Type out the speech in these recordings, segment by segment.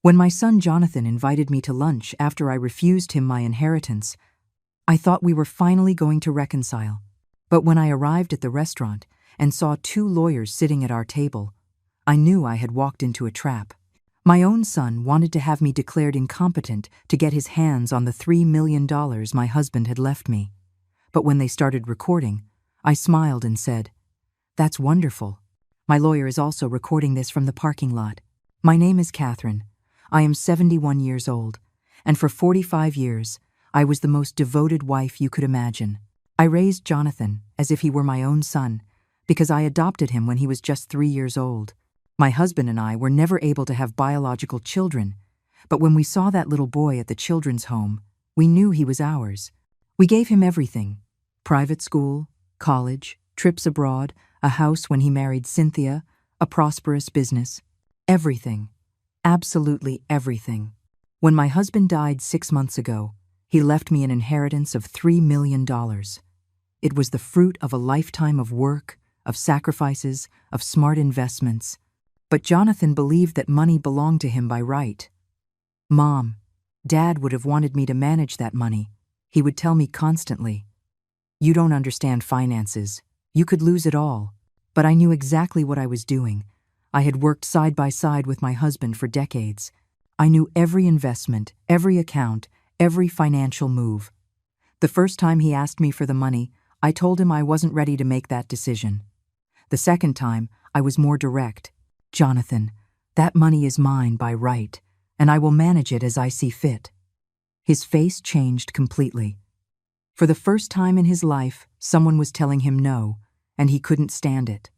When my son Jonathan invited me to lunch after I refused him my inheritance, I thought we were finally going to reconcile. But when I arrived at the restaurant and saw two lawyers sitting at our table, I knew I had walked into a trap. My own son wanted to have me declared incompetent to get his hands on the $3 million my husband had left me. But when they started recording, I smiled and said, "That's wonderful. My lawyer is also recording this from the parking lot. My name is Catherine. I am 71 years old, and for 45 years, I was the most devoted wife you could imagine. I raised Jonathan as if he were my own son, because I adopted him when he was just 3 years old. My husband and I were never able to have biological children, but when we saw that little boy at the children's home, we knew he was ours. We gave him everything: private school, college, trips abroad, a house when he married Cynthia, a prosperous business. Everything. Absolutely everything. When my husband died 6 months ago, he left me an inheritance of $3 million. It was the fruit of a lifetime of work, of sacrifices, of smart investments. But Jonathan believed that money belonged to him by right. Mom, Dad would have wanted me to manage that money. He would tell me constantly, "You don't understand finances. You could lose it all." But I knew exactly what I was doing. I had worked side by side with my husband for decades. I knew every investment, every account, every financial move. The first time he asked me for the money, I told him I wasn't ready to make that decision. The second time, I was more direct. "Jonathan, that money is mine by right, and I will manage it as I see fit." His face changed completely. For the first time in his life, someone was telling him no, and he couldn't stand it.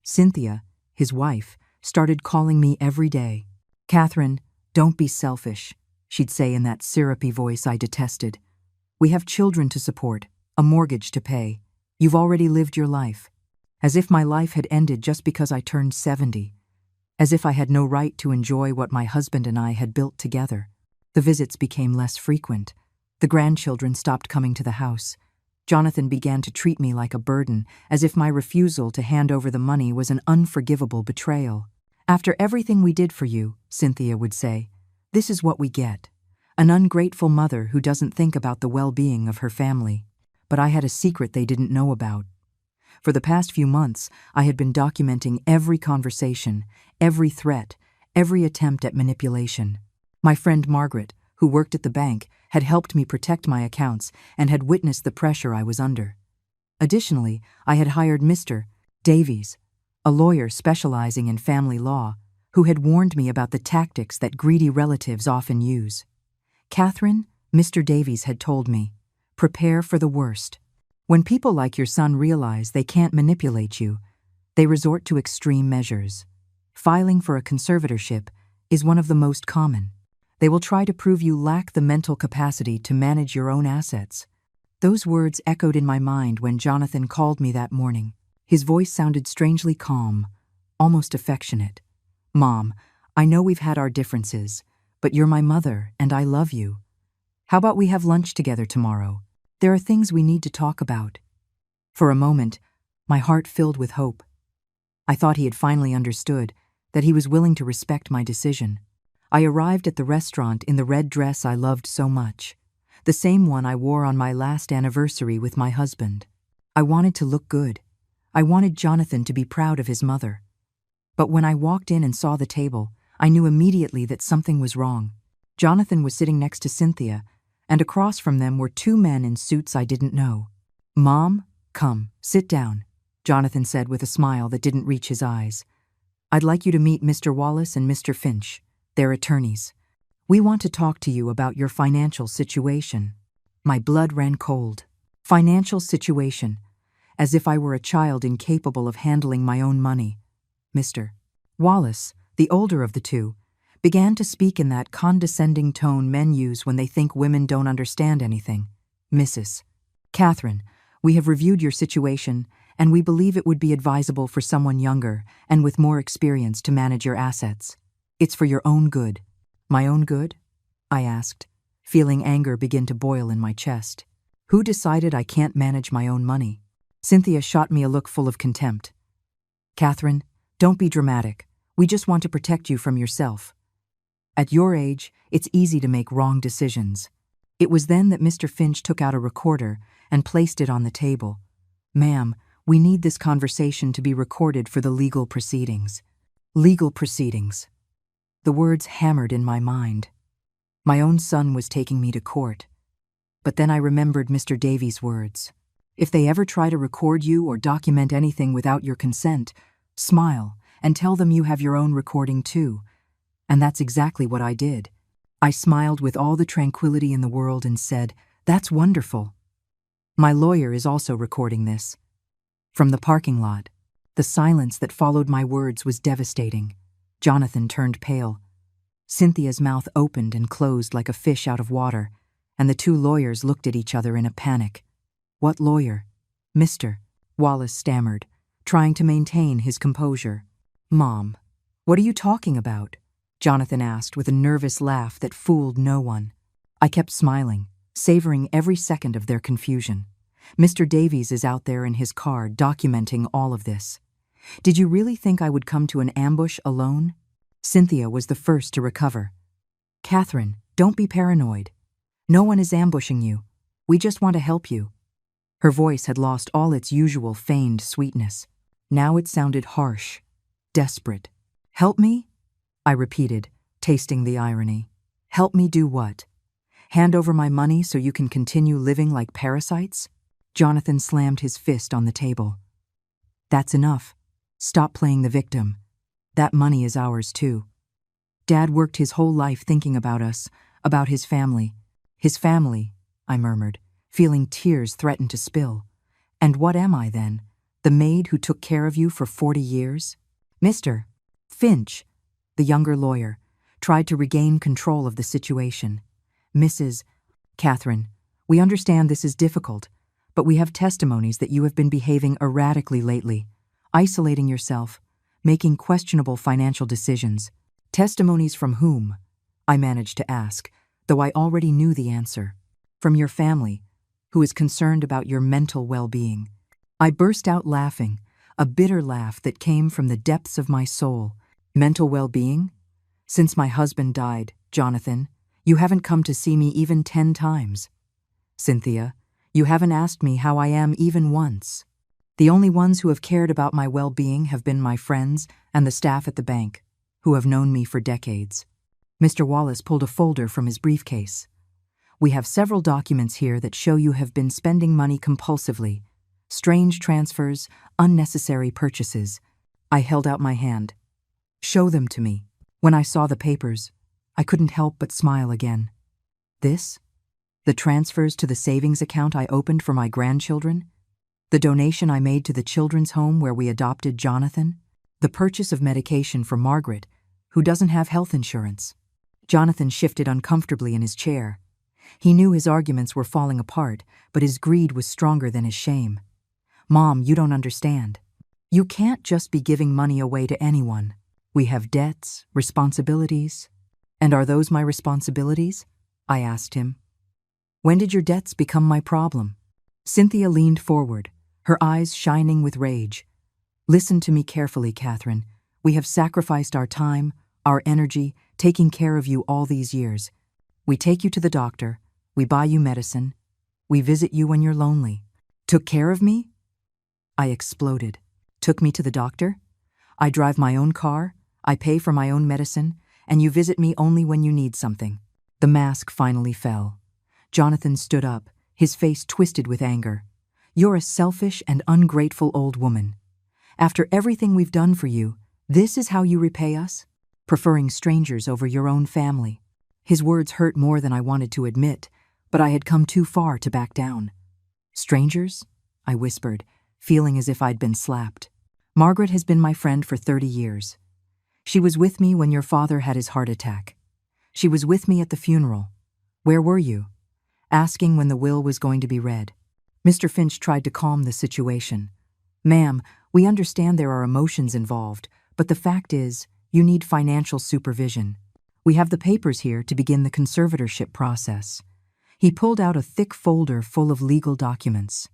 Cynthia, his wife, started calling me every day. "Catherine, don't be selfish," she'd say in that syrupy voice I detested. "We have children to support, a mortgage to pay. You've already lived your life." As if my life had ended just because I turned 70. As if I had no right to enjoy what my husband and I had built together. The visits became less frequent. The grandchildren stopped coming to the house. Jonathan began to treat me like a burden, as if my refusal to hand over the money was an unforgivable betrayal. "After everything we did for you," Cynthia would say, "this is what we get. An ungrateful mother who doesn't think about the well-being of her family." But I had a secret they didn't know about. For the past few months, I had been documenting every conversation, every threat, every attempt at manipulation. My friend Margaret, who worked at the bank, had helped me protect my accounts and had witnessed the pressure I was under. Additionally, I had hired Mr. Davies, a lawyer specializing in family law, who had warned me about the tactics that greedy relatives often use. "Catherine," Mr. Davies had told me, "prepare for the worst. When people like your son realize they can't manipulate you, they resort to extreme measures. Filing for a conservatorship is one of the most common. They will try to prove you lack the mental capacity to manage your own assets." Those words echoed in my mind when Jonathan called me that morning. His voice sounded strangely calm, almost affectionate. "Mom, I know we've had our differences, but you're my mother and I love you. How about we have lunch together tomorrow? There are things we need to talk about." For a moment, my heart filled with hope. I thought he had finally understood, that he was willing to respect my decision. I arrived at the restaurant in the red dress I loved so much, the same one I wore on my last anniversary with my husband. I wanted to look good. I wanted Jonathan to be proud of his mother. But when I walked in and saw the table, I knew immediately that something was wrong. Jonathan was sitting next to Cynthia, and across from them were two men in suits I didn't know. "Mom, come, sit down," Jonathan said with a smile that didn't reach his eyes. "I'd like you to meet Mr. Wallace and Mr. Finch. They're attorneys. We want to talk to you about your financial situation." My blood ran cold. Financial situation, as if I were a child incapable of handling my own money. Mr. Wallace, the older of the two, began to speak in that condescending tone men use when they think women don't understand anything. "Mrs. Catherine, we have reviewed your situation, and we believe it would be advisable for someone younger and with more experience to manage your assets. It's for your own good." "My own good?" I asked, feeling anger begin to boil in my chest. "Who decided I can't manage my own money?" Cynthia shot me a look full of contempt. "Catherine, don't be dramatic. We just want to protect you from yourself." At your age, it's easy to make wrong decisions. It was then that Mr. Finch took out a recorder and placed it on the table. Ma'am, we need this conversation to be recorded for the legal proceedings. Legal proceedings. The words hammered in my mind. My own son was taking me to court. But then I remembered Mr. Davies' words. If they ever try to record you or document anything without your consent, smile and tell them you have your own recording too. And that's exactly what I did. I smiled with all the tranquility in the world and said, "That's wonderful." My lawyer is also recording this. From the parking lot, the silence that followed my words was devastating. Jonathan turned pale. Cynthia's mouth opened and closed like a fish out of water, and the two lawyers looked at each other in a panic. "What lawyer?" "Mr." Wallace stammered, trying to maintain his composure. "Mom, what are you talking about?" Jonathan asked with a nervous laugh that fooled no one. I kept smiling, savoring every second of their confusion. Mr. Davies is out there in his car documenting all of this. Did you really think I would come to an ambush alone? Cynthia was the first to recover. "Catherine, don't be paranoid. No one is ambushing you. We just want to help you." Her voice had lost all its usual feigned sweetness. Now it sounded harsh, desperate. "Help me?" I repeated, tasting the irony. "Help me do what? Hand over my money so you can continue living like parasites?" Jonathan slammed his fist on the table. "That's enough. Stop playing the victim. That money is ours too. Dad worked his whole life thinking about us, about his family." "His family," I murmured, feeling tears threaten to spill. "And what am I then? The maid who took care of you for 40 years? Mr. Finch," the younger lawyer, tried to regain control of the situation. "Mrs. Catherine, we understand this is difficult, but we have testimonies that you have been behaving erratically lately, isolating yourself, making questionable financial decisions." "Testimonies from whom?" I managed to ask, though I already knew the answer. "From your family, who is concerned about your mental well-being." I burst out laughing, a bitter laugh that came from the depths of my soul. "Mental well-being? Since my husband died, Jonathan, you haven't come to see me even 10 times. Cynthia, you haven't asked me how I am even once. The only ones who have cared about my well-being have been my friends and the staff at the bank, who have known me for decades." Mr. Wallace pulled a folder from his briefcase. "We have several documents here that show you have been spending money compulsively. Strange transfers, unnecessary purchases." I held out my hand. "Show them to me." When I saw the papers, I couldn't help but smile again. This? The transfers to the savings account I opened for my grandchildren? The donation I made to the children's home where we adopted Jonathan? The purchase of medication for Margaret, who doesn't have health insurance? Jonathan shifted uncomfortably in his chair. He knew his arguments were falling apart, but his greed was stronger than his shame. "Mom, you don't understand. You can't just be giving money away to anyone. We have debts, responsibilities." "And are those my responsibilities?" I asked him. "When did your debts become my problem?" Cynthia leaned forward, her eyes shining with rage. "Listen to me carefully, Catherine. We have sacrificed our time, our energy, taking care of you all these years. We take you to the doctor, we buy you medicine, we visit you when you're lonely." "Took care of me?" I exploded. "Took me to the doctor? I drive my own car, I pay for my own medicine, and you visit me only when you need something." The mask finally fell. Jonathan stood up, his face twisted with anger. "You're a selfish and ungrateful old woman. After everything we've done for you, this is how you repay us? Preferring strangers over your own family." His words hurt more than I wanted to admit, but I had come too far to back down. "Strangers?" I whispered, feeling as if I'd been slapped. "Margaret has been my friend for 30 years. She was with me when your father had his heart attack. She was with me at the funeral. Where were you? Asking when the will was going to be read." Mr. Finch tried to calm the situation. "Ma'am, we understand there are emotions involved, but the fact is, you need financial supervision. We have the papers here to begin the conservatorship process." He pulled out a thick folder full of legal documents.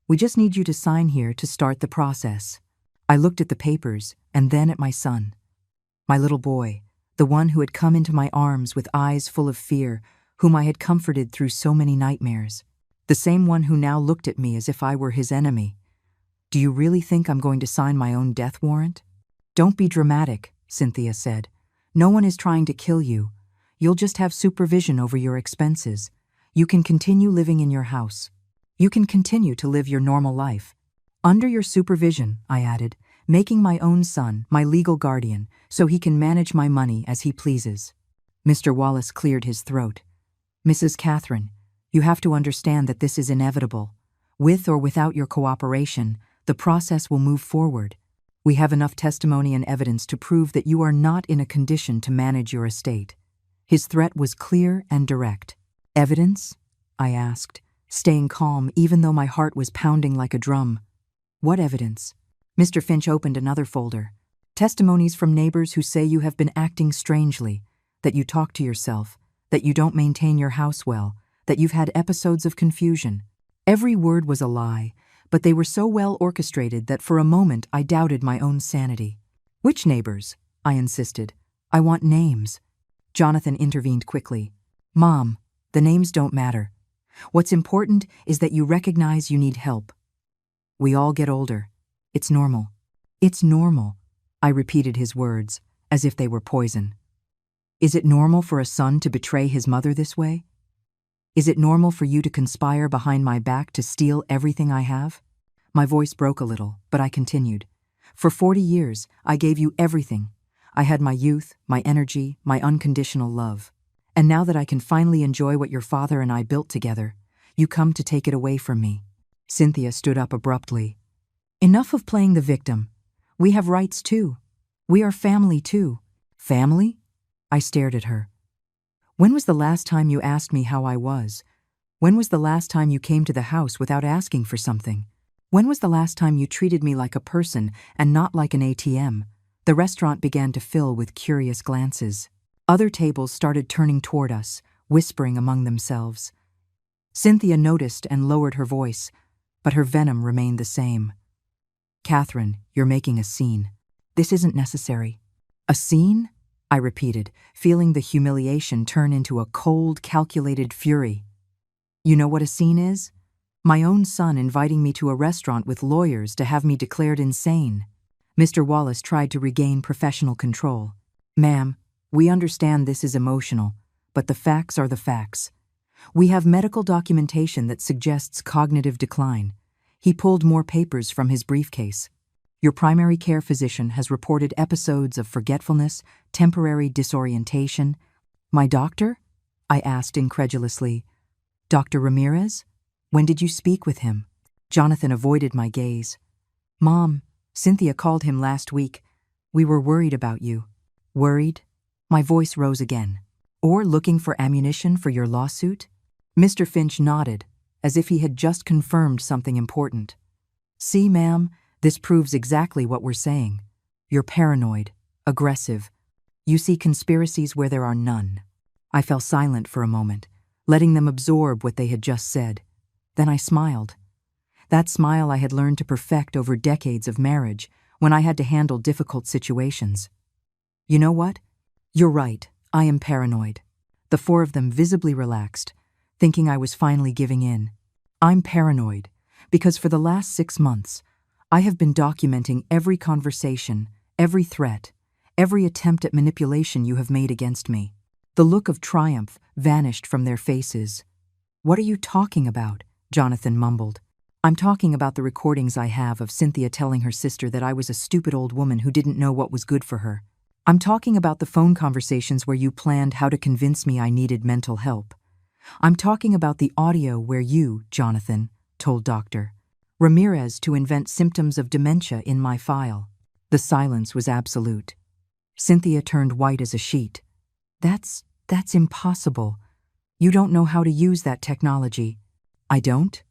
"We just need you to sign here to start the process." I looked at the papers and then at my son. My little boy, the one who had come into my arms with eyes full of fear, whom I had comforted through so many nightmares. The same one who now looked at me as if I were his enemy. Do you really think I'm going to sign my own death warrant? Don't be dramatic, Cynthia said. No one is trying to kill you. You'll just have supervision over your expenses. You can continue living in your house. You can continue to live your normal life. Under your supervision, I added, making my own son my legal guardian so he can manage my money as he pleases. Mr. Wallace cleared his throat. Mrs. Catherine, you have to understand that this is inevitable. With or without your cooperation, the process will move forward. We have enough testimony and evidence to prove that you are not in a condition to manage your estate. His threat was clear and direct. Evidence? I asked, staying calm even though my heart was pounding like a drum. What evidence? Mr. Finch opened another folder. Testimonies from neighbors who say you have been acting strangely, that you talk to yourself, that you don't maintain your house well, that you've had episodes of confusion. Every word was a lie, but they were so well orchestrated that for a moment I doubted my own sanity. Which neighbors? I insisted. I want names. Jonathan intervened quickly. Mom, the names don't matter. What's important is that you recognize you need help. We all get older. It's normal. It's normal. I repeated his words, as if they were poison. Is it normal for a son to betray his mother this way? Is it normal for you to conspire behind my back to steal everything I have? My voice broke a little, but I continued. For 40 years, I gave you everything. I had my youth, my energy, my unconditional love. And now that I can finally enjoy what your father and I built together, you come to take it away from me. Cynthia stood up abruptly. Enough of playing the victim. We have rights too. We are family too. Family? I stared at her. When was the last time you asked me how I was? When was the last time you came to the house without asking for something? When was the last time you treated me like a person and not like an ATM? The restaurant began to fill with curious glances. Other tables started turning toward us, whispering among themselves. Cynthia noticed and lowered her voice, but her venom remained the same. Catherine, you're making a scene. This isn't necessary. A scene? I repeated, feeling the humiliation turn into a cold, calculated fury. You know what a scene is? My own son inviting me to a restaurant with lawyers to have me declared insane. Mr. Wallace tried to regain professional control. Ma'am, we understand this is emotional, but the facts are the facts. We have medical documentation that suggests cognitive decline. He pulled more papers from his briefcase. Your primary care physician has reported episodes of forgetfulness, temporary disorientation. My doctor? I asked incredulously. Dr. Ramirez? When did you speak with him? Jonathan avoided my gaze. Mom, Cynthia called him last week. We were worried about you. Worried? My voice rose again. Or looking for ammunition for your lawsuit? Mr. Finch nodded, as if he had just confirmed something important. See, ma'am, this proves exactly what we're saying. You're paranoid, aggressive. You see conspiracies where there are none. I fell silent for a moment, letting them absorb what they had just said. Then I smiled. That smile I had learned to perfect over decades of marriage when I had to handle difficult situations. You know what? You're right, I am paranoid. The four of them visibly relaxed, thinking I was finally giving in. I'm paranoid because for the last 6 months, I have been documenting every conversation, every threat, every attempt at manipulation you have made against me. The look of triumph vanished from their faces. What are you talking about? Jonathan mumbled. I'm talking about the recordings I have of Cynthia telling her sister that I was a stupid old woman who didn't know what was good for her. I'm talking about the phone conversations where you planned how to convince me I needed mental help. I'm talking about the audio where you, Jonathan, told Dr. Ramirez to invent symptoms of dementia in my file. The silence was absolute. Cynthia turned white as a sheet. That's impossible. You don't know how to use that technology. I don't?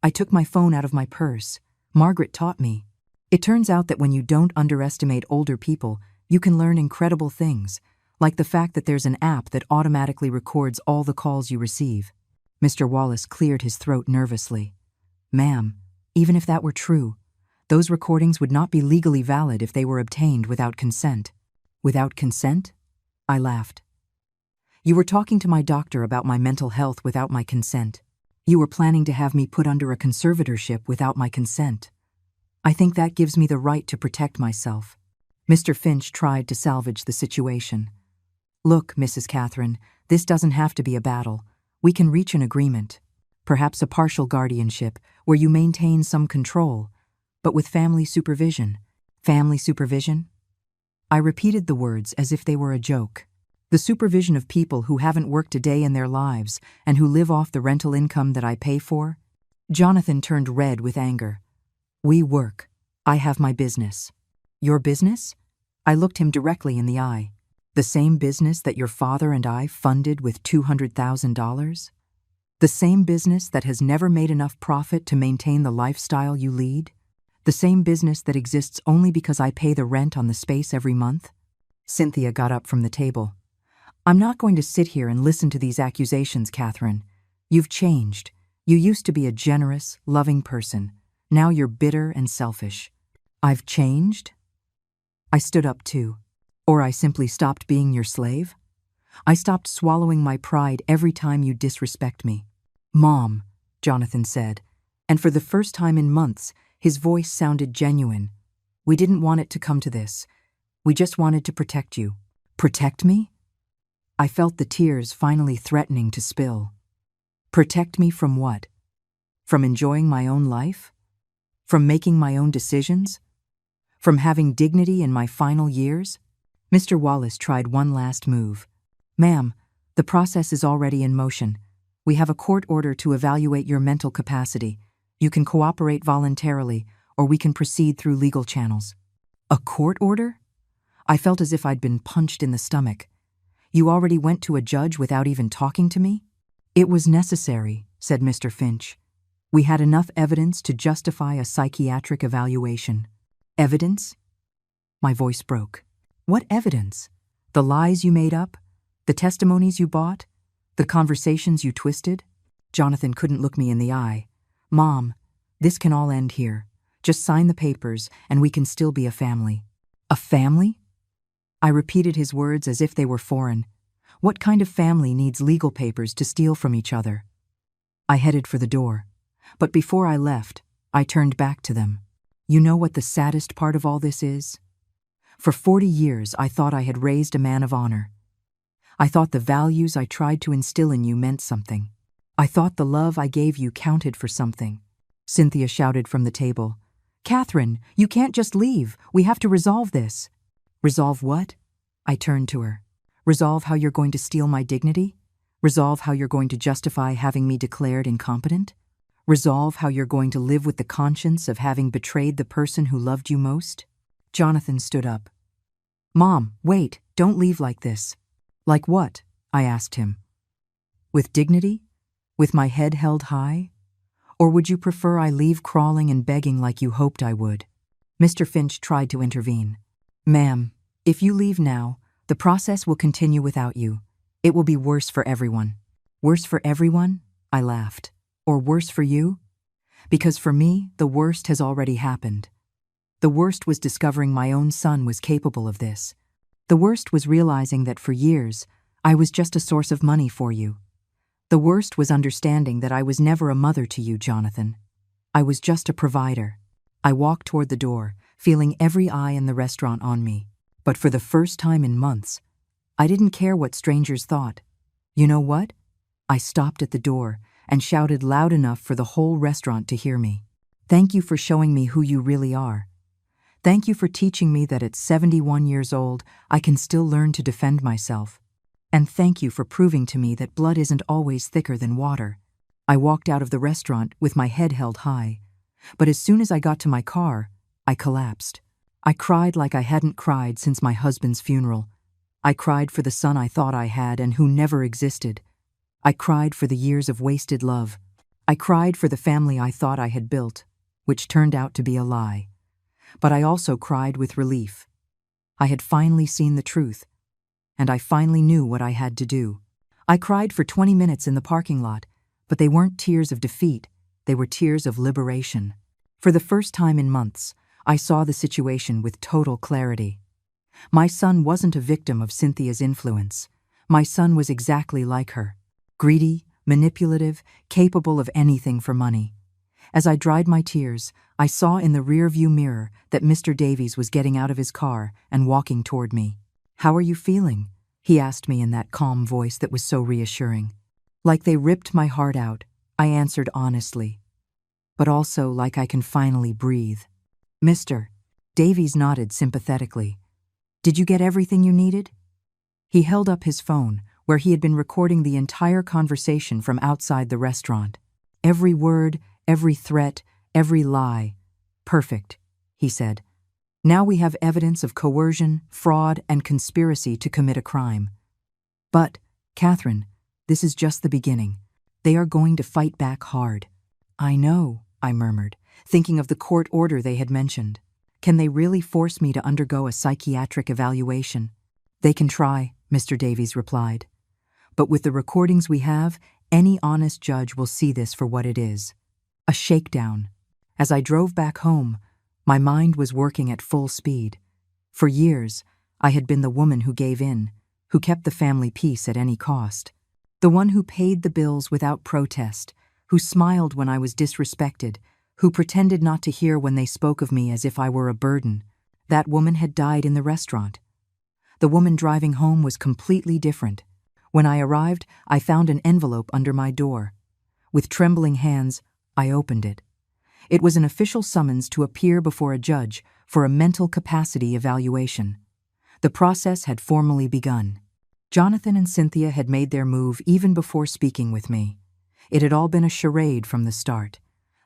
I took my phone out of my purse. Margaret taught me. It turns out that when you don't underestimate older people, you can learn incredible things, like the fact that there's an app that automatically records all the calls you receive. Mr. Wallace cleared his throat nervously. Ma'am, even if that were true, those recordings would not be legally valid if they were obtained without consent. Without consent? I laughed. You were talking to my doctor about my mental health without my consent. You were planning to have me put under a conservatorship without my consent. I think that gives me the right to protect myself. Mr. Finch tried to salvage the situation. Look, Mrs. Catherine, this doesn't have to be a battle. We can reach an agreement. Perhaps a partial guardianship where you maintain some control, but with family supervision. Family supervision? I repeated the words as if they were a joke. The supervision of people who haven't worked a day in their lives and who live off the rental income that I pay for? Jonathan turned red with anger. We work. I have my business. Your business? I looked him directly in the eye. The same business that your father and I funded with $200,000? The same business that has never made enough profit to maintain the lifestyle you lead? The same business that exists only because I pay the rent on the space every month? Cynthia got up from the table. I'm not going to sit here and listen to these accusations, Catherine. You've changed. You used to be a generous, loving person. Now you're bitter and selfish. I've changed? I stood up too. Or I simply stopped being your slave? I stopped swallowing my pride every time you disrespect me. Mom, Jonathan said, and for the first time in months, his voice sounded genuine. We didn't want it to come to this. We just wanted to protect you. Protect me? I felt the tears finally threatening to spill. Protect me from what? From enjoying my own life? From making my own decisions? From having dignity in my final years? Mr. Wallace tried one last move. Ma'am, the process is already in motion. We have a court order to evaluate your mental capacity. You can cooperate voluntarily, or we can proceed through legal channels. A court order? I felt as if I'd been punched in the stomach. You already went to a judge without even talking to me? It was necessary, said Mr. Finch. We had enough evidence to justify a psychiatric evaluation. Evidence? My voice broke. What evidence? The lies you made up? The testimonies you bought? The conversations you twisted? Jonathan couldn't look me in the eye. Mom, this can all end here. Just sign the papers and we can still be a family. A family? I repeated his words as if they were foreign. What kind of family needs legal papers to steal from each other? I headed for the door. But before I left, I turned back to them. You know what the saddest part of all this is? For 40 years, I thought I had raised a man of honor. I thought the values I tried to instill in you meant something. I thought the love I gave you counted for something. Cynthia shouted from the table. Catherine, you can't just leave. We have to resolve this. Resolve what? I turned to her. Resolve how you're going to steal my dignity? Resolve how you're going to justify having me declared incompetent? Resolve how you're going to live with the conscience of having betrayed the person who loved you most? Jonathan stood up. Mom, wait, don't leave like this. Like what? I asked him. With dignity? With my head held high? Or would you prefer I leave crawling and begging like you hoped I would? Mr. Finch tried to intervene. Ma'am, if you leave now, the process will continue without you. It will be worse for everyone. Worse for everyone? I laughed. Or worse for you? Because for me, the worst has already happened. The worst was discovering my own son was capable of this. The worst was realizing that for years, I was just a source of money for you. The worst was understanding that I was never a mother to you, Jonathan. I was just a provider. I walked toward the door, feeling every eye in the restaurant on me. But for the first time in months, I didn't care what strangers thought. You know what? I stopped at the door and shouted loud enough for the whole restaurant to hear me. Thank you for showing me who you really are. Thank you for teaching me that at 71 years old, I can still learn to defend myself. And thank you for proving to me that blood isn't always thicker than water. I walked out of the restaurant with my head held high, but as soon as I got to my car, I collapsed. I cried like I hadn't cried since my husband's funeral. I cried for the son I thought I had and who never existed. I cried for the years of wasted love. I cried for the family I thought I had built, which turned out to be a lie. But I also cried with relief. I had finally seen the truth, and I finally knew what I had to do. I cried for 20 minutes in the parking lot, but they weren't tears of defeat, they were tears of liberation. For the first time in months, I saw the situation with total clarity. My son wasn't a victim of Cynthia's influence. My son was exactly like her. Greedy, manipulative, capable of anything for money. As I dried my tears, I saw in the rearview mirror that Mr. Davies was getting out of his car and walking toward me. "How are you feeling?" he asked me in that calm voice that was so reassuring. Like they ripped my heart out, I answered honestly, but also like I can finally breathe. "Mr. Davies nodded sympathetically. "Did you get everything you needed?" He held up his phone, where he had been recording the entire conversation from outside the restaurant. Every word, every threat, every lie. "Perfect," he said. "Now we have evidence of coercion, fraud, and conspiracy to commit a crime. But, Catherine, this is just the beginning. They are going to fight back hard." "I know," I murmured, thinking of the court order they had mentioned. "Can they really force me to undergo a psychiatric evaluation?" "They can try," Mr. Davies replied. "But with the recordings we have, any honest judge will see this for what it is. A shakedown." As I drove back home, my mind was working at full speed. For years, I had been the woman who gave in, who kept the family peace at any cost. The one who paid the bills without protest, who smiled when I was disrespected, who pretended not to hear when they spoke of me as if I were a burden. That woman had died in the restaurant. The woman driving home was completely different. When I arrived, I found an envelope under my door. With trembling hands, I opened it. It was an official summons to appear before a judge for a mental capacity evaluation. The process had formally begun. Jonathan and Cynthia had made their move even before speaking with me. It had all been a charade from the start.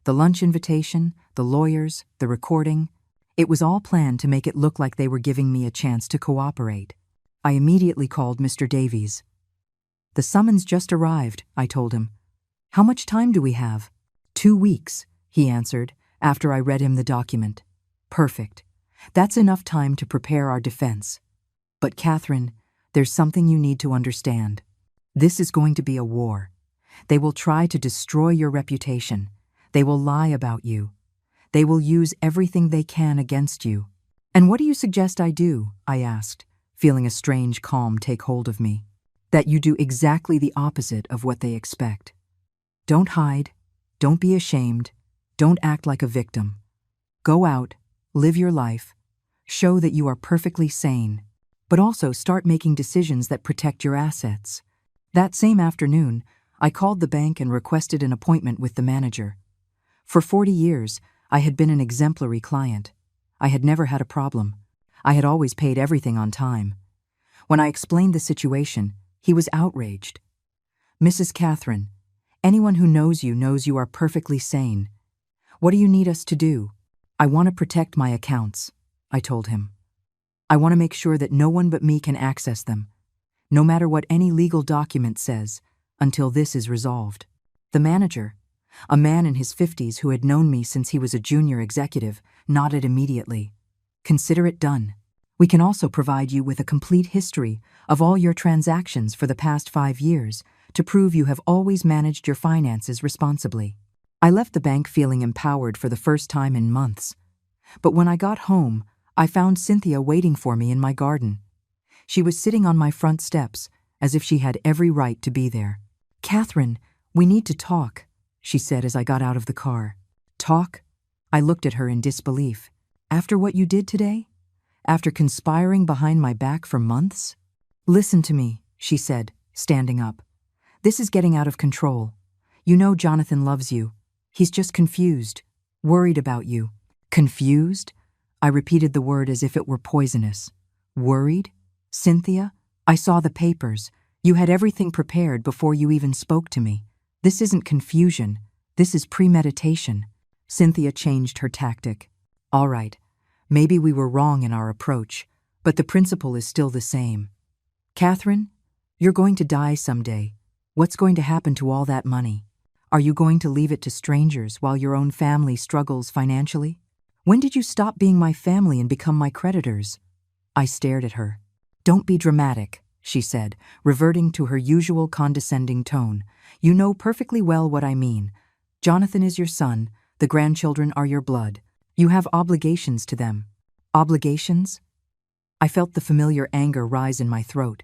The lunch invitation, the lawyers, the recording. It was all planned to make it look like they were giving me a chance to cooperate. I immediately called Mr. Davies. "The summons just arrived," I told him. "How much time do we have?" 2 weeks, he answered, after I read him the document. "Perfect. That's enough time to prepare our defense. But Catherine, there's something you need to understand. This is going to be a war. They will try to destroy your reputation. They will lie about you. They will use everything they can against you." "And what do you suggest I do?" I asked, feeling a strange calm take hold of me. "That you do exactly the opposite of what they expect. Don't hide. Don't be ashamed. Don't act like a victim. Go out, live your life, show that you are perfectly sane, but also start making decisions that protect your assets." That same afternoon, I called the bank and requested an appointment with the manager. For 40 years, I had been an exemplary client. I had never had a problem. I had always paid everything on time. When I explained the situation, he was outraged. "Mrs. Catherine, anyone who knows you are perfectly sane. What do you need us to do?" "I want to protect my accounts," I told him. "I want to make sure that no one but me can access them, no matter what any legal document says, until this is resolved." The manager, a man in his 50s who had known me since he was a junior executive, nodded immediately. "Consider it done. We can also provide you with a complete history of all your transactions for the past 5 years to prove you have always managed your finances responsibly." I left the bank feeling empowered for the first time in months. But when I got home, I found Cynthia waiting for me in my garden. She was sitting on my front steps, as if she had every right to be there. "Catherine, we need to talk," she said as I got out of the car. "Talk?" I looked at her in disbelief. "After what you did today? After conspiring behind my back for months?" "Listen to me," she said, standing up. "This is getting out of control. You know Jonathan loves you. He's just confused, worried about you." "Confused?" I repeated the word as if it were poisonous. "Worried? Cynthia? I saw the papers. You had everything prepared before you even spoke to me. This isn't confusion. This is premeditation." Cynthia changed her tactic. "All right, maybe we were wrong in our approach, but the principle is still the same. Catherine, you're going to die someday. What's going to happen to all that money? Are you going to leave it to strangers while your own family struggles financially? When did you stop being my family and become my creditors?" I stared at her. "Don't be dramatic," she said, reverting to her usual condescending tone. "You know perfectly well what I mean. Jonathan is your son, the grandchildren are your blood. You have obligations to them." "Obligations?" I felt the familiar anger rise in my throat.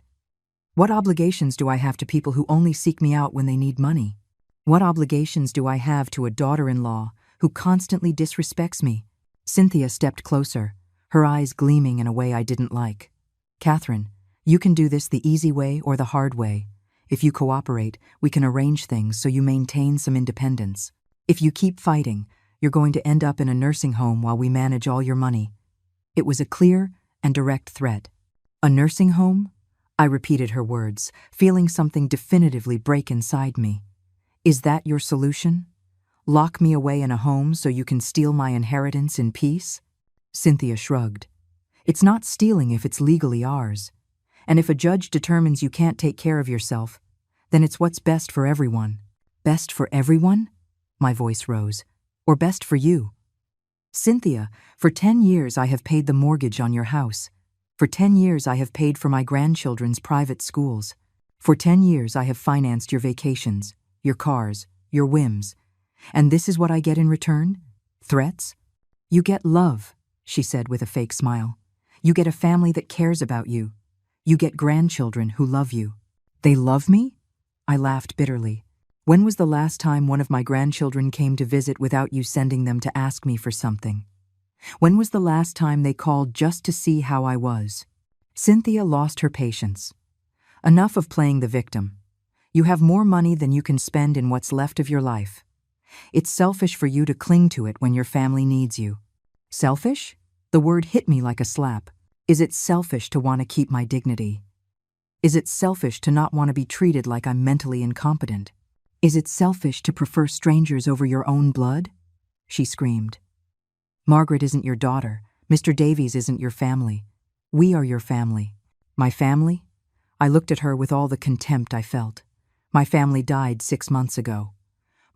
What obligations do I have to people who only seek me out when they need money? What obligations do I have to a daughter-in-law who constantly disrespects me? Cynthia stepped closer, her eyes gleaming in a way I didn't like. Catherine, you can do this the easy way or the hard way. If you cooperate, we can arrange things so you maintain some independence. If you keep fighting, you're going to end up in a nursing home while we manage all your money. It was a clear and direct threat. A nursing home? I repeated her words, feeling something definitively break inside me. Is that your solution? Lock me away in a home so you can steal my inheritance in peace? Cynthia shrugged. It's not stealing if it's legally ours. And if a judge determines you can't take care of yourself, then it's what's best for everyone. Best for everyone? My voice rose. Or best for you? Cynthia, for 10 years I have paid the mortgage on your house. For 10 years I have paid for my grandchildren's private schools. For 10 years I have financed your vacations, your cars, your whims. And this is what I get in return? Threats? You get love, she said with a fake smile. You get a family that cares about you. You get grandchildren who love you. They love me? I laughed bitterly. When was the last time one of my grandchildren came to visit without you sending them to ask me for something? When was the last time they called just to see how I was? Cynthia lost her patience. Enough of playing the victim. You have more money than you can spend in what's left of your life. It's selfish for you to cling to it when your family needs you. Selfish? The word hit me like a slap. Is it selfish to want to keep my dignity? Is it selfish to not want to be treated like I'm mentally incompetent? Is it selfish to prefer strangers over your own blood? She screamed. Margaret isn't your daughter. Mr. Davies isn't your family. We are your family. My family? I looked at her with all the contempt I felt. My family died 6 months ago.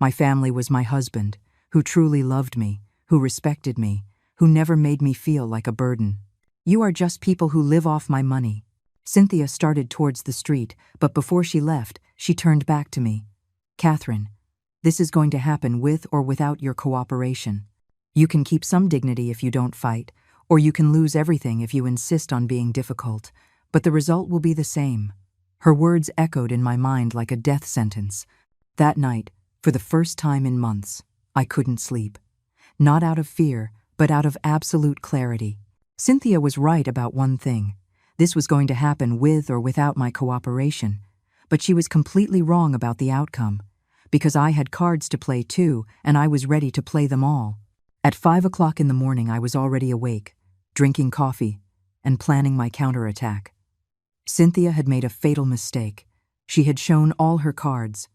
My family was my husband, who truly loved me, who respected me, who never made me feel like a burden. You are just people who live off my money. Cynthia started towards the street, but before she left, she turned back to me. Catherine, this is going to happen with or without your cooperation. You can keep some dignity if you don't fight, or you can lose everything if you insist on being difficult, but the result will be the same. Her words echoed in my mind like a death sentence. That night, for the first time in months, I couldn't sleep. Not out of fear, but out of absolute clarity. Cynthia was right about one thing. This was going to happen with or without my cooperation, but she was completely wrong about the outcome, because I had cards to play too, and I was ready to play them all. At 5 o'clock in the morning, I was already awake, drinking coffee, and planning my counterattack. Cynthia had made a fatal mistake. She had shown all her cards.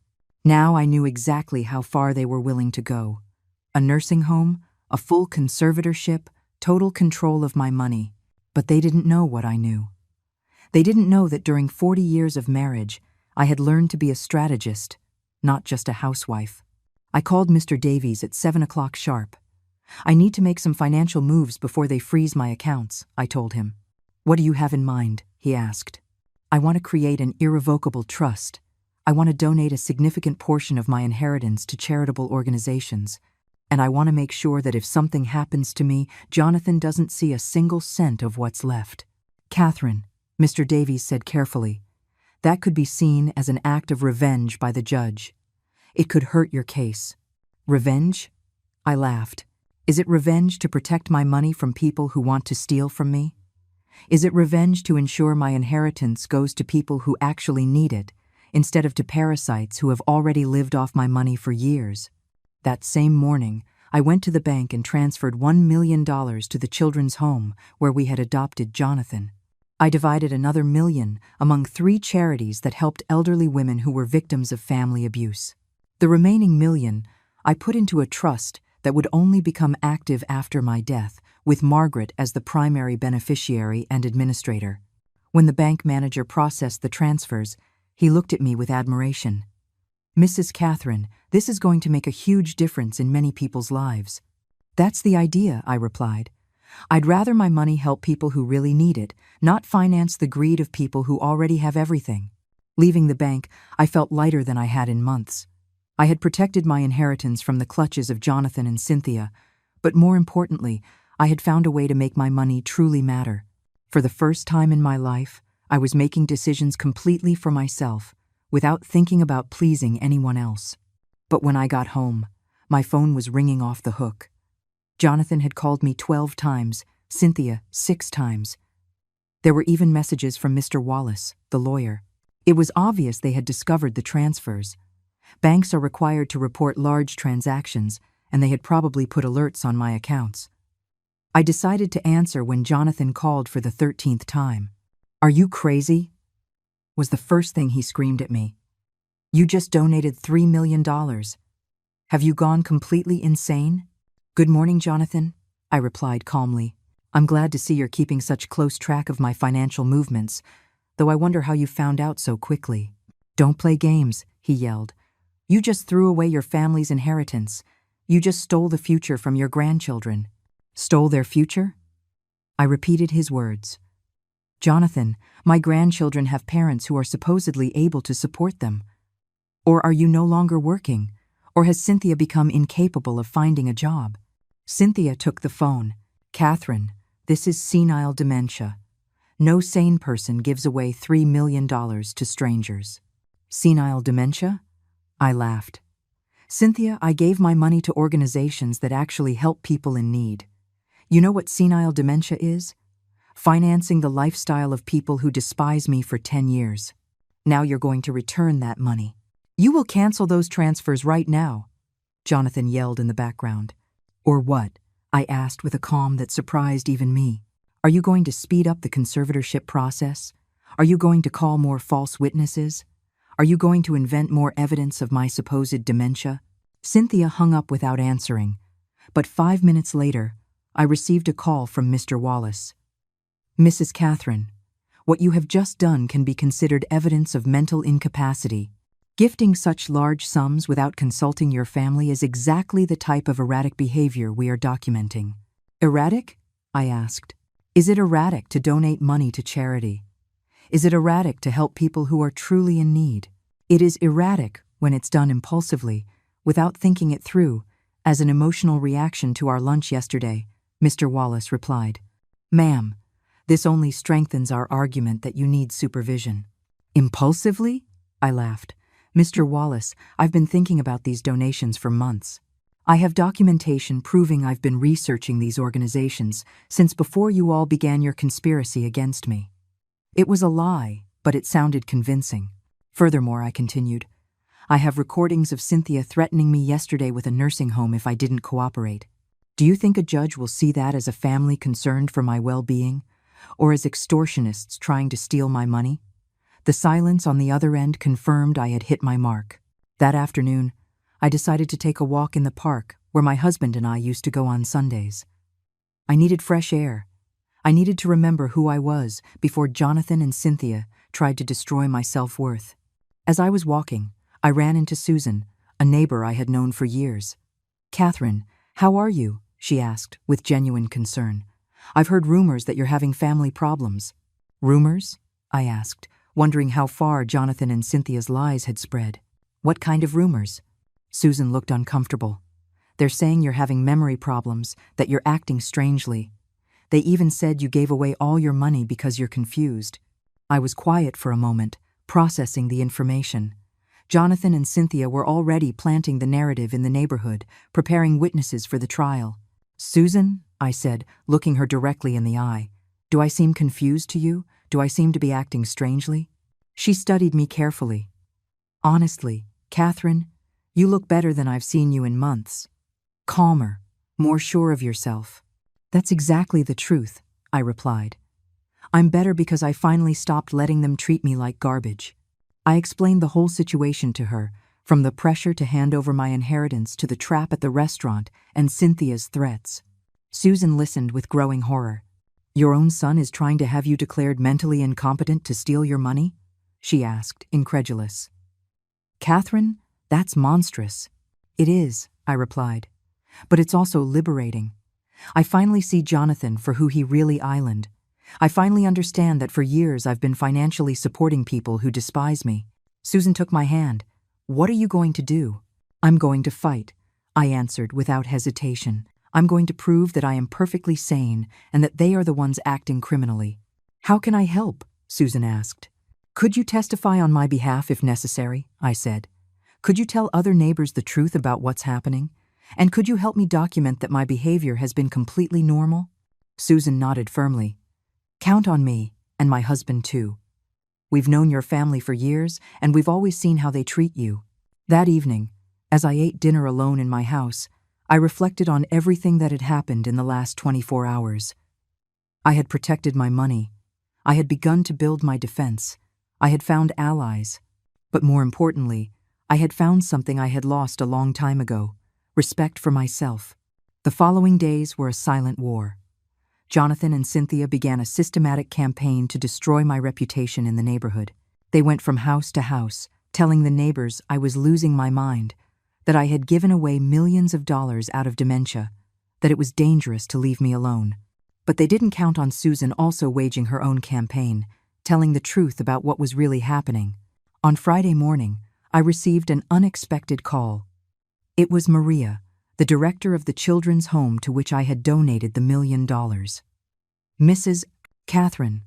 Now I knew exactly how far they were willing to go. A nursing home, a full conservatorship, total control of my money. But they didn't know what I knew. They didn't know that during 40 years of marriage, I had learned to be a strategist, not just a housewife. I called Mr. Davies at 7 o'clock sharp. I need to make some financial moves before they freeze my accounts, I told him. What do you have in mind? He asked. I want to create an irrevocable trust. I want to donate a significant portion of my inheritance to charitable organizations. And I want to make sure that if something happens to me, Jonathan doesn't see a single cent of what's left. Catherine, Mr. Davies said carefully, that could be seen as an act of revenge by the judge. It could hurt your case. Revenge? I laughed. Is it revenge to protect my money from people who want to steal from me? Is it revenge to ensure my inheritance goes to people who actually need it, instead of to parasites who have already lived off my money for years? That same morning, I went to the bank and transferred $1 million to the children's home where we had adopted Jonathan. I divided another $1 million among 3 charities that helped elderly women who were victims of family abuse. The remaining $1 million I put into a trust that would only become active after my death, with Margaret as the primary beneficiary and administrator. When the bank manager processed the transfers, he looked at me with admiration. Mrs. Catherine, this is going to make a huge difference in many people's lives. That's the idea, I replied. I'd rather my money help people who really need it, not finance the greed of people who already have everything. Leaving the bank, I felt lighter than I had in months. I had protected my inheritance from the clutches of Jonathan and Cynthia, but more importantly, I had found a way to make my money truly matter. For the first time in my life, I was making decisions completely for myself, without thinking about pleasing anyone else. But when I got home, my phone was ringing off the hook. Jonathan had called me 12 times, Cynthia 6 times. There were even messages from Mr. Wallace, the lawyer. It was obvious they had discovered the transfers. Banks are required to report large transactions, and they had probably put alerts on my accounts. I decided to answer when Jonathan called for the 13th time. "Are you crazy?" was the first thing he screamed at me. "You just donated $3 million. Have you gone completely insane?" "Good morning, Jonathan," I replied calmly. "I'm glad to see you're keeping such close track of my financial movements, though I wonder how you found out so quickly." "Don't play games," he yelled. "You just threw away your family's inheritance. You just stole the future from your grandchildren." "Stole their future?" I repeated his words. "Jonathan, my grandchildren have parents who are supposedly able to support them. Or are you no longer working? Or has Cynthia become incapable of finding a job?" Cynthia took the phone. "Catherine, this is senile dementia. No sane person gives away $3 million to strangers." "Senile dementia?" I laughed. "Cynthia, I gave my money to organizations that actually help people in need. You know what senile dementia is? Financing the lifestyle of people who despise me for 10 years. Now you're going to return that money. You will cancel those transfers right now," Jonathan yelled in the background. "Or what?" I asked with a calm that surprised even me. "Are you going to speed up the conservatorship process? Are you going to call more false witnesses? Are you going to invent more evidence of my supposed dementia?" Cynthia hung up without answering, but 5 minutes later, I received a call from Mr. Wallace. "Mrs. Catherine, what you have just done can be considered evidence of mental incapacity. Gifting such large sums without consulting your family is exactly the type of erratic behavior we are documenting." "Erratic?" I asked. "Is it erratic to donate money to charity? Is it erratic to help people who are truly in need?" "It is erratic when it's done impulsively, without thinking it through, as an emotional reaction to our lunch yesterday," Mr. Wallace replied. "Ma'am, this only strengthens our argument that you need supervision." "Impulsively?" I laughed. "Mr. Wallace, I've been thinking about these donations for months. I have documentation proving I've been researching these organizations since before you all began your conspiracy against me. It was a lie, but it sounded convincing. Furthermore," I continued, "I have recordings of Cynthia threatening me yesterday with a nursing home if I didn't cooperate. Do you think a judge will see that as a family concerned for my well-being, or as extortionists trying to steal my money?" The silence on the other end confirmed I had hit my mark. That afternoon, I decided to take a walk in the park where my husband and I used to go on Sundays. I needed fresh air. I needed to remember who I was before Jonathan and Cynthia tried to destroy my self-worth. As I was walking, I ran into Susan, a neighbor I had known for years. "Catherine, how are you?" she asked, with genuine concern. "I've heard rumors that you're having family problems." "Rumors?" I asked, wondering how far Jonathan and Cynthia's lies had spread. "What kind of rumors?" Susan looked uncomfortable. "They're saying you're having memory problems, that you're acting strangely. They even said you gave away all your money because you're confused." I was quiet for a moment, processing the information. Jonathan and Cynthia were already planting the narrative in the neighborhood, preparing witnesses for the trial. "Susan," I said, looking her directly in the eye, "do I seem confused to you? Do I seem to be acting strangely?" She studied me carefully. "Honestly, Catherine, you look better than I've seen you in months. Calmer, more sure of yourself." "That's exactly the truth," I replied. "I'm better because I finally stopped letting them treat me like garbage." I explained the whole situation to her, from the pressure to hand over my inheritance to the trap at the restaurant and Cynthia's threats. Susan listened with growing horror. "Your own son is trying to have you declared mentally incompetent to steal your money?" she asked, incredulous. "Catherine, that's monstrous." "It is," I replied. "But it's also liberating. I finally see Jonathan for who he really island. I finally understand that for years I've been financially supporting people who despise me." Susan took my hand. "What are you going to do?" "I'm going to fight," I answered without hesitation. "I'm going to prove that I am perfectly sane and that they are the ones acting criminally." How can I help? Susan asked. Could you testify on my behalf if necessary? I said. Could you tell other neighbors the truth about what's happening? And could you help me document that my behavior has been completely normal? Susan nodded firmly. Count on me, and my husband too. We've known your family for years, and we've always seen how they treat you. That evening, as I ate dinner alone in my house, I reflected on everything that had happened in the last 24 hours. I had protected my money. I had begun to build my defense. I had found allies. But more importantly, I had found something I had lost a long time ago: respect for myself. The following days were a silent war. Jonathan and Cynthia began a systematic campaign to destroy my reputation in the neighborhood. They went from house to house, telling the neighbors I was losing my mind, that I had given away millions of dollars out of dementia, that it was dangerous to leave me alone. But they didn't count on Susan also waging her own campaign, telling the truth about what was really happening. On Friday morning, I received an unexpected call. It was Maria, the director of the children's home to which I had donated the $1 million. Mrs. Catherine,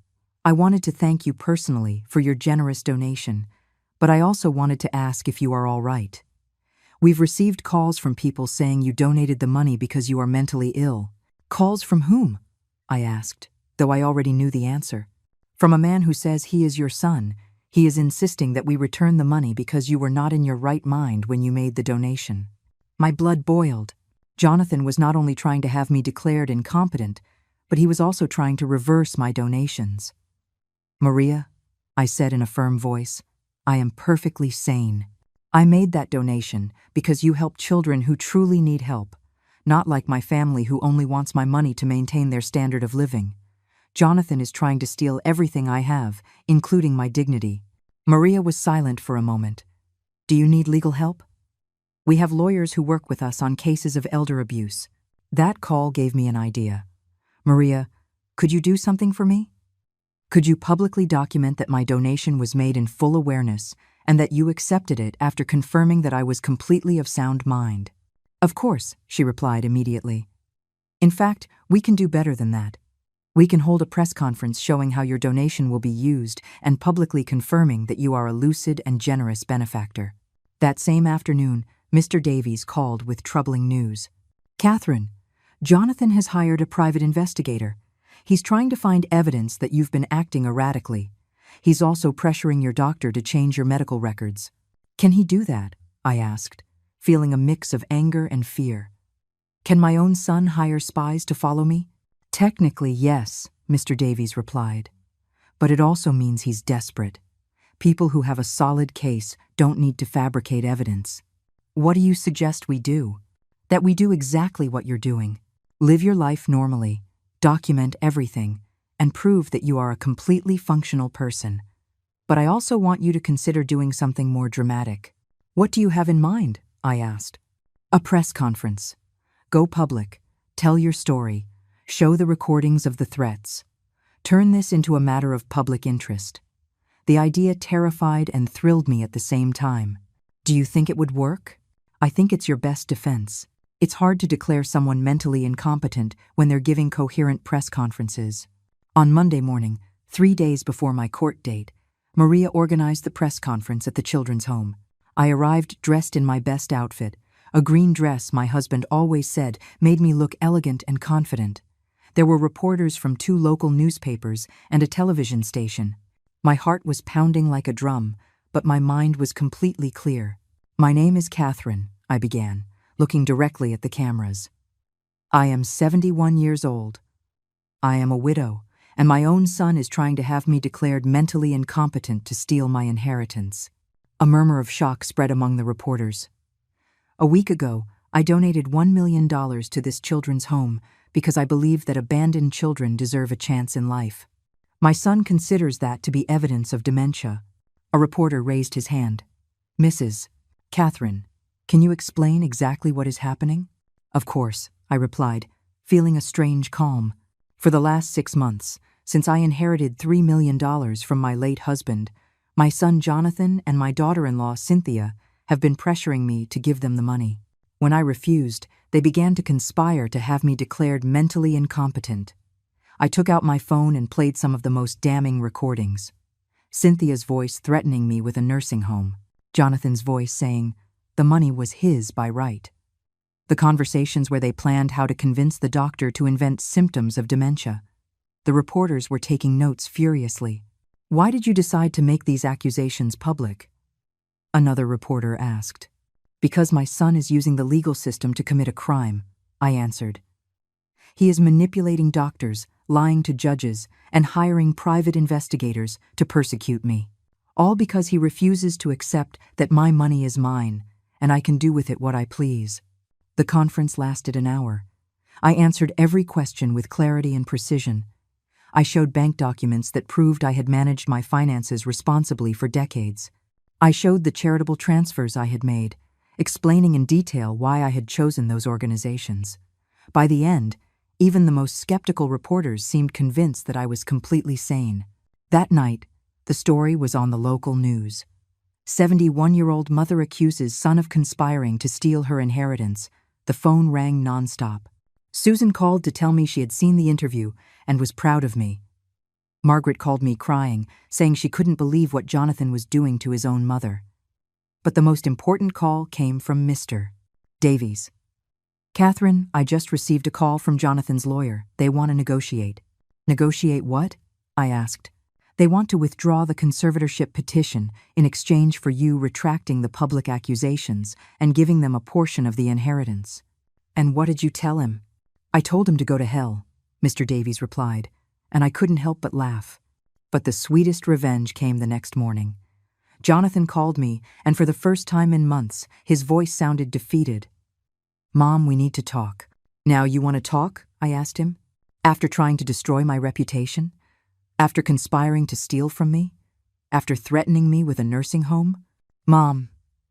I wanted to thank you personally for your generous donation, but I also wanted to ask if you are all right. We've received calls from people saying you donated the money because you are mentally ill. Calls from whom? I asked, though I already knew the answer. From a man who says he is your son. He is insisting that we return the money because you were not in your right mind when you made the donation. My blood boiled. Jonathan was not only trying to have me declared incompetent, but he was also trying to reverse my donations. Maria, I said in a firm voice, I am perfectly sane. I made that donation because you help children who truly need help, not like my family who only wants my money to maintain their standard of living. Jonathan is trying to steal everything I have, including my dignity. Maria was silent for a moment. Do you need legal help? We have lawyers who work with us on cases of elder abuse. That call gave me an idea. Maria, could you do something for me? Could you publicly document that my donation was made in full awareness and that you accepted it after confirming that I was completely of sound mind? Of course, she replied immediately. In fact, we can do better than that. We can hold a press conference showing how your donation will be used and publicly confirming that you are a lucid and generous benefactor. That same afternoon, Mr. Davies called with troubling news. Catherine, Jonathan has hired a private investigator. He's trying to find evidence that you've been acting erratically. He's also pressuring your doctor to change your medical records. Can he do that? I asked, feeling a mix of anger and fear. Can my own son hire spies to follow me? Technically, yes, Mr. Davies replied. But it also means he's desperate. People who have a solid case don't need to fabricate evidence. What do you suggest we do? That we do exactly what you're doing. Live your life normally, document everything, and prove that you are a completely functional person. But I also want you to consider doing something more dramatic. What do you have in mind? I asked. A press conference. Go public. Tell your story. Show the recordings of the threats. Turn this into a matter of public interest. The idea terrified and thrilled me at the same time. Do you think it would work? I think it's your best defense. It's hard to declare someone mentally incompetent when they're giving coherent press conferences. On Monday morning, 3 days before my court date, Maria organized the press conference at the children's home. I arrived dressed in my best outfit, a green dress my husband always said made me look elegant and confident. There were reporters from 2 local newspapers and a television station. My heart was pounding like a drum, but my mind was completely clear. My name is Catherine, I began, looking directly at the cameras. I am 71 years old. I am a widow, and my own son is trying to have me declared mentally incompetent to steal my inheritance. A murmur of shock spread among the reporters. A week ago, I donated $1 million to this children's home because I believe that abandoned children deserve a chance in life. My son considers that to be evidence of dementia. A reporter raised his hand. Mrs. Catherine, can you explain exactly what is happening? Of course, I replied, feeling a strange calm. For the last 6 months, since I inherited $3 million from my late husband, my son Jonathan and my daughter-in-law Cynthia have been pressuring me to give them the money. When I refused, they began to conspire to have me declared mentally incompetent. I took out my phone and played some of the most damning recordings. Cynthia's voice threatening me with a nursing home. Jonathan's voice saying the money was his by right. The conversations where they planned how to convince the doctor to invent symptoms of dementia. The reporters were taking notes furiously. "Why did you decide to make these accusations public?" Another reporter asked. "Because my son is using the legal system to commit a crime," I answered. "He is manipulating doctors, lying to judges, and hiring private investigators to persecute me. All because he refuses to accept that my money is mine, and I can do with it what I please." The conference lasted an hour. I answered every question with clarity and precision. I showed bank documents that proved I had managed my finances responsibly for decades. I showed the charitable transfers I had made, explaining in detail why I had chosen those organizations. By the end, even the most skeptical reporters seemed convinced that I was completely sane. That night, the story was on the local news. 71-year-old mother accuses son of conspiring to steal her inheritance. The phone rang nonstop. Susan called to tell me she had seen the interview and was proud of me. Margaret called me crying, saying she couldn't believe what Jonathan was doing to his own mother. But the most important call came from Mr. Davies. "Catherine, I just received a call from Jonathan's lawyer. They want to negotiate." "Negotiate what?" I asked. "They want to withdraw the conservatorship petition in exchange for you retracting the public accusations and giving them a portion of the inheritance." "And what did you tell him?" "I told him to go to hell," Mr. Davies replied, and I couldn't help but laugh. But the sweetest revenge came the next morning. Jonathan called me, and for the first time in months, his voice sounded defeated. "Mom, we need to talk." "Now you want to talk?" I asked him. "After trying to destroy my reputation? After conspiring to steal from me? After threatening me with a nursing home?" "Mom,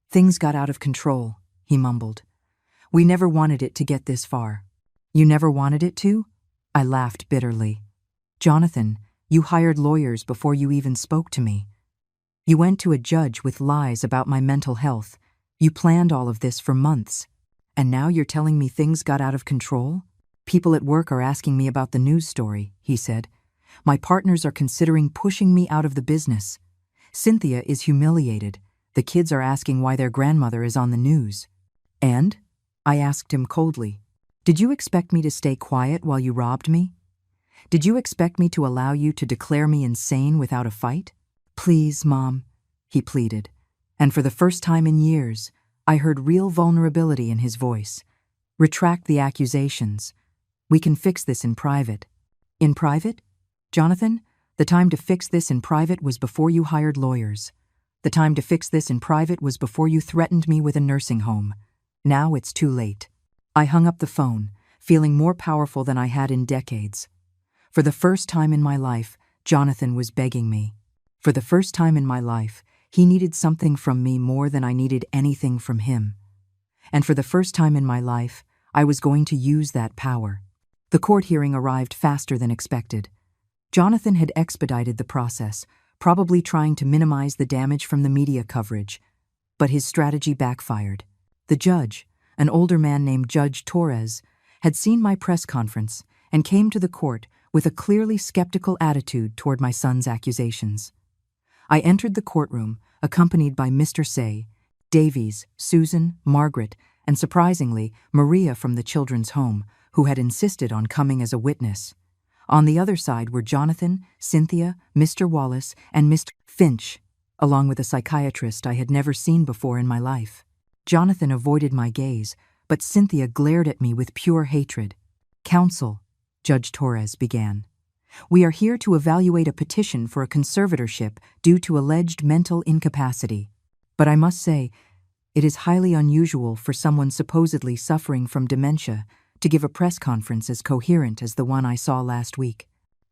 things got out of control," he mumbled. "We never wanted it to get this far." "You never wanted it to?" I laughed bitterly. "Jonathan, you hired lawyers before you even spoke to me. You went to a judge with lies about my mental health. You planned all of this for months. And now you're telling me things got out of control? People at work are asking me about the news story," he said. "My partners are considering pushing me out of the business. Cynthia is humiliated. The kids are asking why their grandmother is on the news." "And?" I asked him coldly. "Did you expect me to stay quiet while you robbed me? Did you expect me to allow you to declare me insane without a fight?" "Please, Mom," he pleaded, and for the first time in years, I heard real vulnerability in his voice. "Retract the accusations. We can fix this in private." "In private? Jonathan, the time to fix this in private was before you hired lawyers. The time to fix this in private was before you threatened me with a nursing home. Now it's too late." I hung up the phone, feeling more powerful than I had in decades. For the first time in my life, Jonathan was begging me. For the first time in my life, he needed something from me more than I needed anything from him. And for the first time in my life, I was going to use that power. The court hearing arrived faster than expected. Jonathan had expedited the process, probably trying to minimize the damage from the media coverage. But his strategy backfired. The judge, an older man named Judge Torres, had seen my press conference and came to the court with a clearly skeptical attitude toward my son's accusations. I entered the courtroom, accompanied by Mr. Say, Davies, Susan, Margaret, and surprisingly, Maria from the children's home, who had insisted on coming as a witness. On the other side were Jonathan, Cynthia, Mr. Wallace, and Mr. Finch, along with a psychiatrist I had never seen before in my life. Jonathan avoided my gaze, but Cynthia glared at me with pure hatred. "Counsel," Judge Torres began. "We are here to evaluate a petition for a conservatorship due to alleged mental incapacity. But I must say, it is highly unusual for someone supposedly suffering from dementia to give a press conference as coherent as the one I saw last week."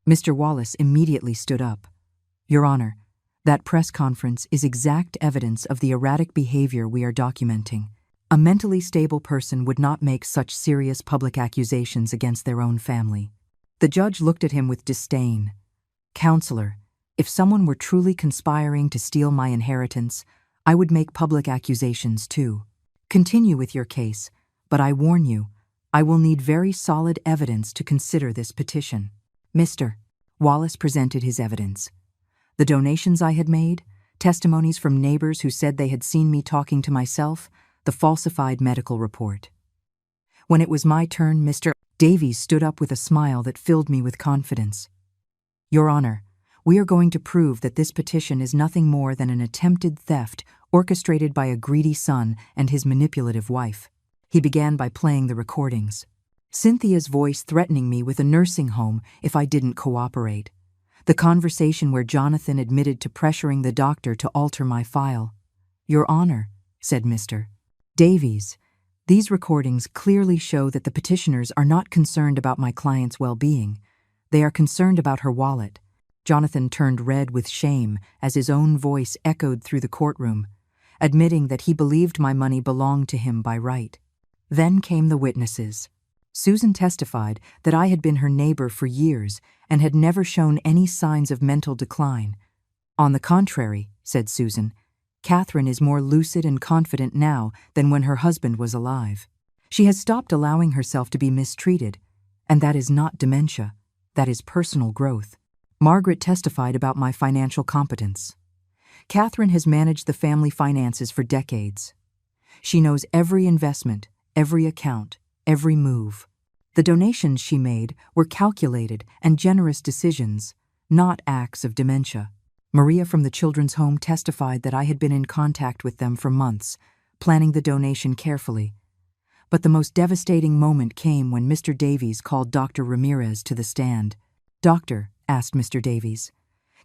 Mr. Wallace immediately stood up. "Your Honor, that press conference is exact evidence of the erratic behavior we are documenting. A mentally stable person would not make such serious public accusations against their own family." The judge looked at him with disdain. "Counselor, if someone were truly conspiring to steal my inheritance, I would make public accusations too. Continue with your case, but I warn you, I will need very solid evidence to consider this petition." Mr. Wallace presented his evidence. The donations I had made, testimonies from neighbors who said they had seen me talking to myself, the falsified medical report. When it was my turn, Mr. Davies stood up with a smile that filled me with confidence. Your Honor, we are going to prove that this petition is nothing more than an attempted theft orchestrated by a greedy son and his manipulative wife. He began by playing the recordings. Cynthia's voice threatening me with a nursing home if I didn't cooperate. The conversation where Jonathan admitted to pressuring the doctor to alter my file. Your Honor, said Mr. Davies, these recordings clearly show that the petitioners are not concerned about my client's well-being. They are concerned about her wallet. Jonathan turned red with shame as his own voice echoed through the courtroom, admitting that he believed my money belonged to him by right. Then came the witnesses. Susan testified that I had been her neighbor for years and had never shown any signs of mental decline. On the contrary, said Susan, Catherine is more lucid and confident now than when her husband was alive. She has stopped allowing herself to be mistreated, and that is not dementia, that is personal growth. Margaret testified about my financial competence. Catherine has managed the family finances for decades. She knows every investment, every account, every move. The donations she made were calculated and generous decisions, not acts of dementia. Maria from the children's home testified that I had been in contact with them for months, planning the donation carefully. But the most devastating moment came when Mr. Davies called Dr. Ramirez to the stand. Doctor, asked Mr. Davies,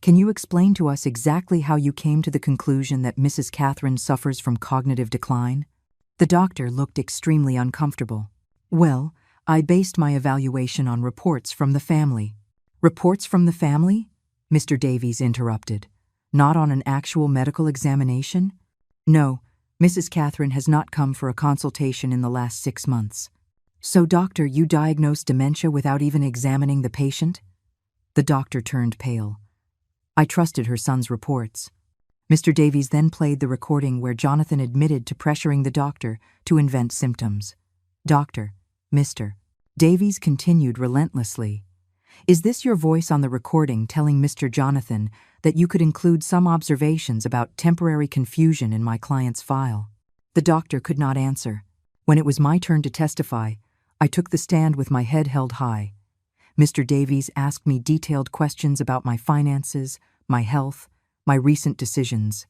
can you explain to us exactly how you came to the conclusion that Mrs. Catherine suffers from cognitive decline? The doctor looked extremely uncomfortable. Well, I based my evaluation on reports from the family. Reports from the family? Mr. Davies interrupted. Not on an actual medical examination? No, Mrs. Catherine has not come for a consultation in the last 6 months. So, doctor, you diagnosed dementia without even examining the patient? The doctor turned pale. I trusted her son's reports. Mr. Davies then played the recording where Jonathan admitted to pressuring the doctor to invent symptoms. Doctor, Mr. Davies continued relentlessly. Is this your voice on the recording telling Mr. Jonathan that you could include some observations about temporary confusion in my client's file? The doctor could not answer. When it was my turn to testify, I took the stand with my head held high. Mr. Davies asked me detailed questions about my finances, my health, my recent decisions.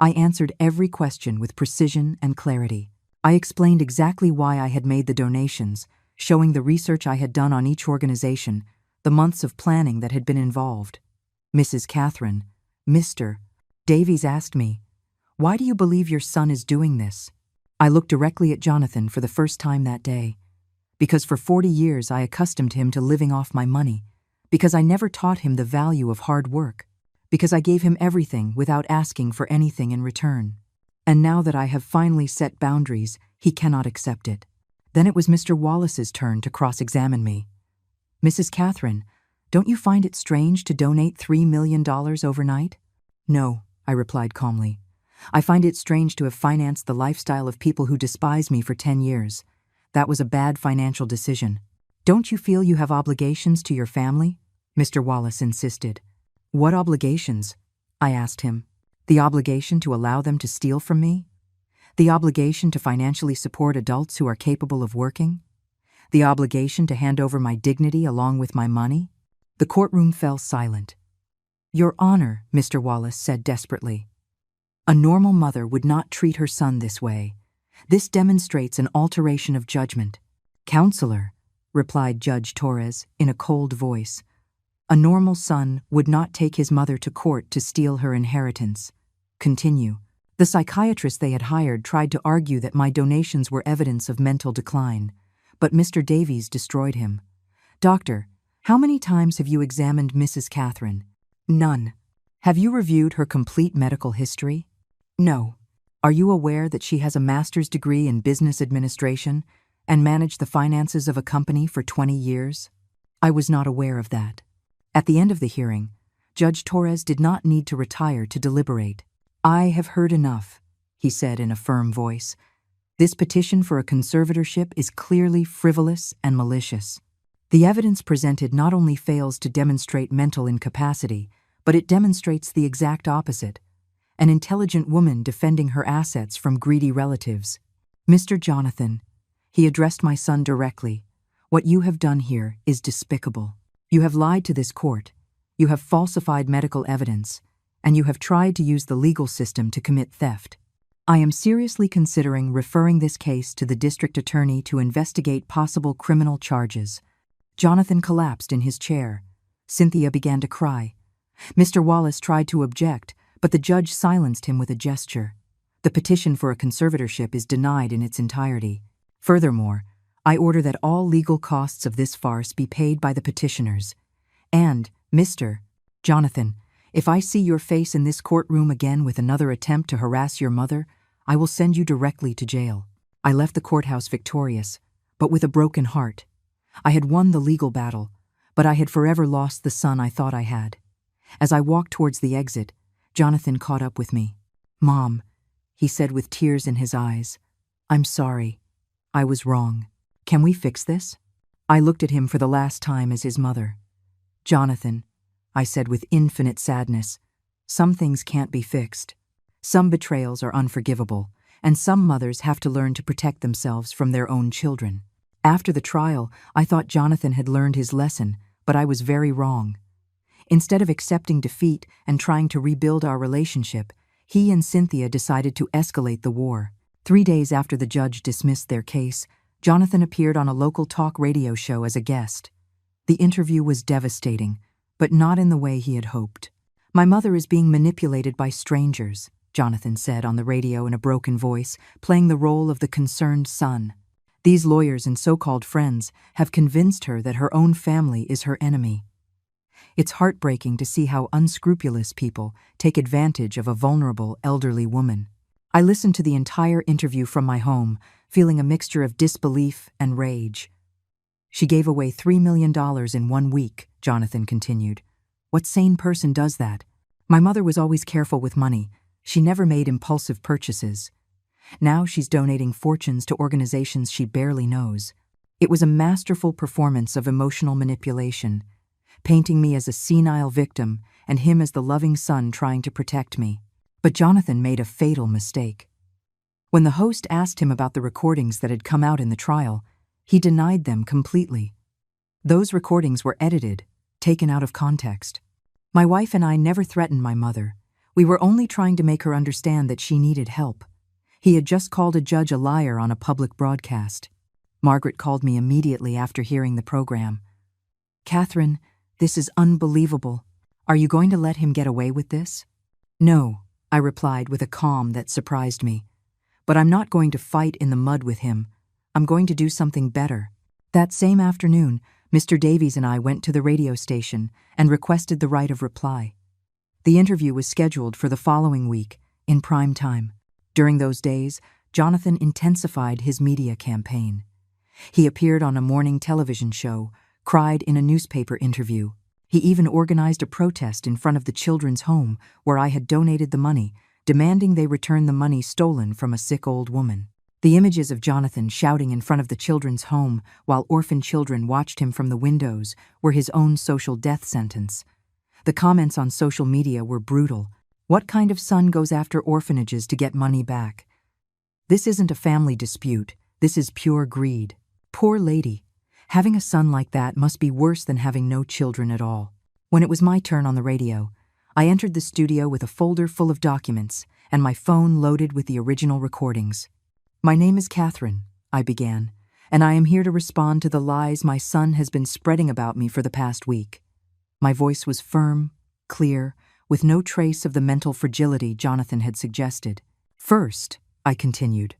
I answered every question with precision and clarity. I explained exactly why I had made the donations, showing the research I had done on each organization, the months of planning that had been involved. Mrs. Catherine, Mr. Davies asked me, why do you believe your son is doing this? I looked directly at Jonathan for the first time that day. Because for 40 years I accustomed him to living off my money. Because I never taught him the value of hard work. Because I gave him everything without asking for anything in return. And now that I have finally set boundaries, he cannot accept it. Then it was Mr. Wallace's turn to cross-examine me. Mrs. Catherine, don't you find it strange to donate $3 million overnight? No, I replied calmly. I find it strange to have financed the lifestyle of people who despise me for 10 years. That was a bad financial decision. Don't you feel you have obligations to your family? Mr. Wallace insisted. What obligations? I asked him. The obligation to allow them to steal from me? The obligation to financially support adults who are capable of working? The obligation to hand over my dignity along with my money? The courtroom fell silent. Your Honor, Mr. Wallace said desperately. A normal mother would not treat her son this way. This demonstrates an alteration of judgment. Counselor, replied Judge Torres in a cold voice, a normal son would not take his mother to court to steal her inheritance. Continue. The psychiatrist they had hired tried to argue that my donations were evidence of mental decline, but Mr. Davies destroyed him. Doctor, how many times have you examined Mrs. Catherine? None. Have you reviewed her complete medical history? No. Are you aware that she has a master's degree in business administration and managed the finances of a company for 20 years? I was not aware of that. At the end of the hearing, Judge Torres did not need to retire to deliberate. I have heard enough, he said in a firm voice. This petition for a conservatorship is clearly frivolous and malicious. The evidence presented not only fails to demonstrate mental incapacity, but it demonstrates the exact opposite: an intelligent woman defending her assets from greedy relatives. Mr. Jonathan, he addressed my son directly, what you have done here is despicable. You have lied to this court, you have falsified medical evidence, and you have tried to use the legal system to commit theft. I am seriously considering referring this case to the district attorney to investigate possible criminal charges. Jonathan collapsed in his chair. Cynthia began to cry. Mr. Wallace tried to object, but the judge silenced him with a gesture. The petition for a conservatorship is denied in its entirety. Furthermore, I order that all legal costs of this farce be paid by the petitioners. And, Mr. Jonathan, if I see your face in this courtroom again with another attempt to harass your mother, I will send you directly to jail. I left the courthouse victorious, but with a broken heart. I had won the legal battle, but I had forever lost the son I thought I had. As I walked towards the exit, Jonathan caught up with me. "Mom," he said with tears in his eyes, "I'm sorry. I was wrong. Can we fix this?" I looked at him for the last time as his mother. "Jonathan," I said with infinite sadness, "some things can't be fixed. Some betrayals are unforgivable, and some mothers have to learn to protect themselves from their own children." After the trial, I thought Jonathan had learned his lesson, but I was very wrong. Instead of accepting defeat and trying to rebuild our relationship, he and Cynthia decided to escalate the war. 3 days after the judge dismissed their case, Jonathan appeared on a local talk radio show as a guest. The interview was devastating, but not in the way he had hoped. "My mother is being manipulated by strangers," Jonathan said on the radio in a broken voice, playing the role of the concerned son. "These lawyers and so-called friends have convinced her that her own family is her enemy. It's heartbreaking to see how unscrupulous people take advantage of a vulnerable elderly woman." I listened to the entire interview from my home, feeling a mixture of disbelief and rage. "She gave away $3 million in 1 week, Jonathan continued. "What sane person does that? My mother was always careful with money. She never made impulsive purchases. Now she's donating fortunes to organizations she barely knows. It was a masterful performance of emotional manipulation, painting me as a senile victim and him as the loving son trying to protect me. But Jonathan made a fatal mistake. When the host asked him about the recordings that had come out in the trial, he denied them completely. Those recordings were edited, taken out of context. My wife and I never threatened my mother. We were only trying to make her understand that she needed help. He had just called a judge a liar on a public broadcast. Margaret called me immediately after hearing the program. "Catherine, this is unbelievable. Are you going to let him get away with this?" "No," I replied with a calm that surprised me. "But I'm not going to fight in the mud with him. I'm going to do something better." That same afternoon, Mr. Davies and I went to the radio station and requested the right of reply. The interview was scheduled for the following week, in prime time. During those days, Jonathan intensified his media campaign. He appeared on a morning television show, cried in a newspaper interview. He even organized a protest in front of the children's home where I had donated the money, demanding they return the money stolen from a sick old woman. The images of Jonathan shouting in front of the children's home while orphan children watched him from the windows were his own social death sentence. The comments on social media were brutal. What kind of son goes after orphanages to get money back? This isn't a family dispute. This is pure greed. Poor lady. Having a son like that must be worse than having no children at all. When it was my turn on the radio, I entered the studio with a folder full of documents and my phone loaded with the original recordings. "My name is Catherine," I began, "and I am here to respond to the lies my son has been spreading about me for the past week." My voice was firm, clear, with no trace of the mental fragility Jonathan had suggested. "First," I continued,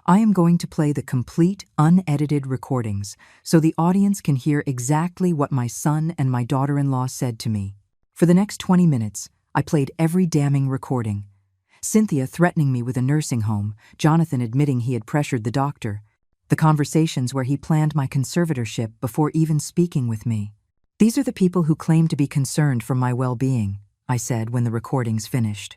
"I am going to play the complete, unedited recordings so the audience can hear exactly what my son and my daughter-in-law said to me." For the next 20 minutes, I played every damning recording. Cynthia threatening me with a nursing home, Jonathan admitting he had pressured the doctor, the conversations where he planned my conservatorship before even speaking with me. "These are the people who claim to be concerned for my well-being," I said when the recordings finished.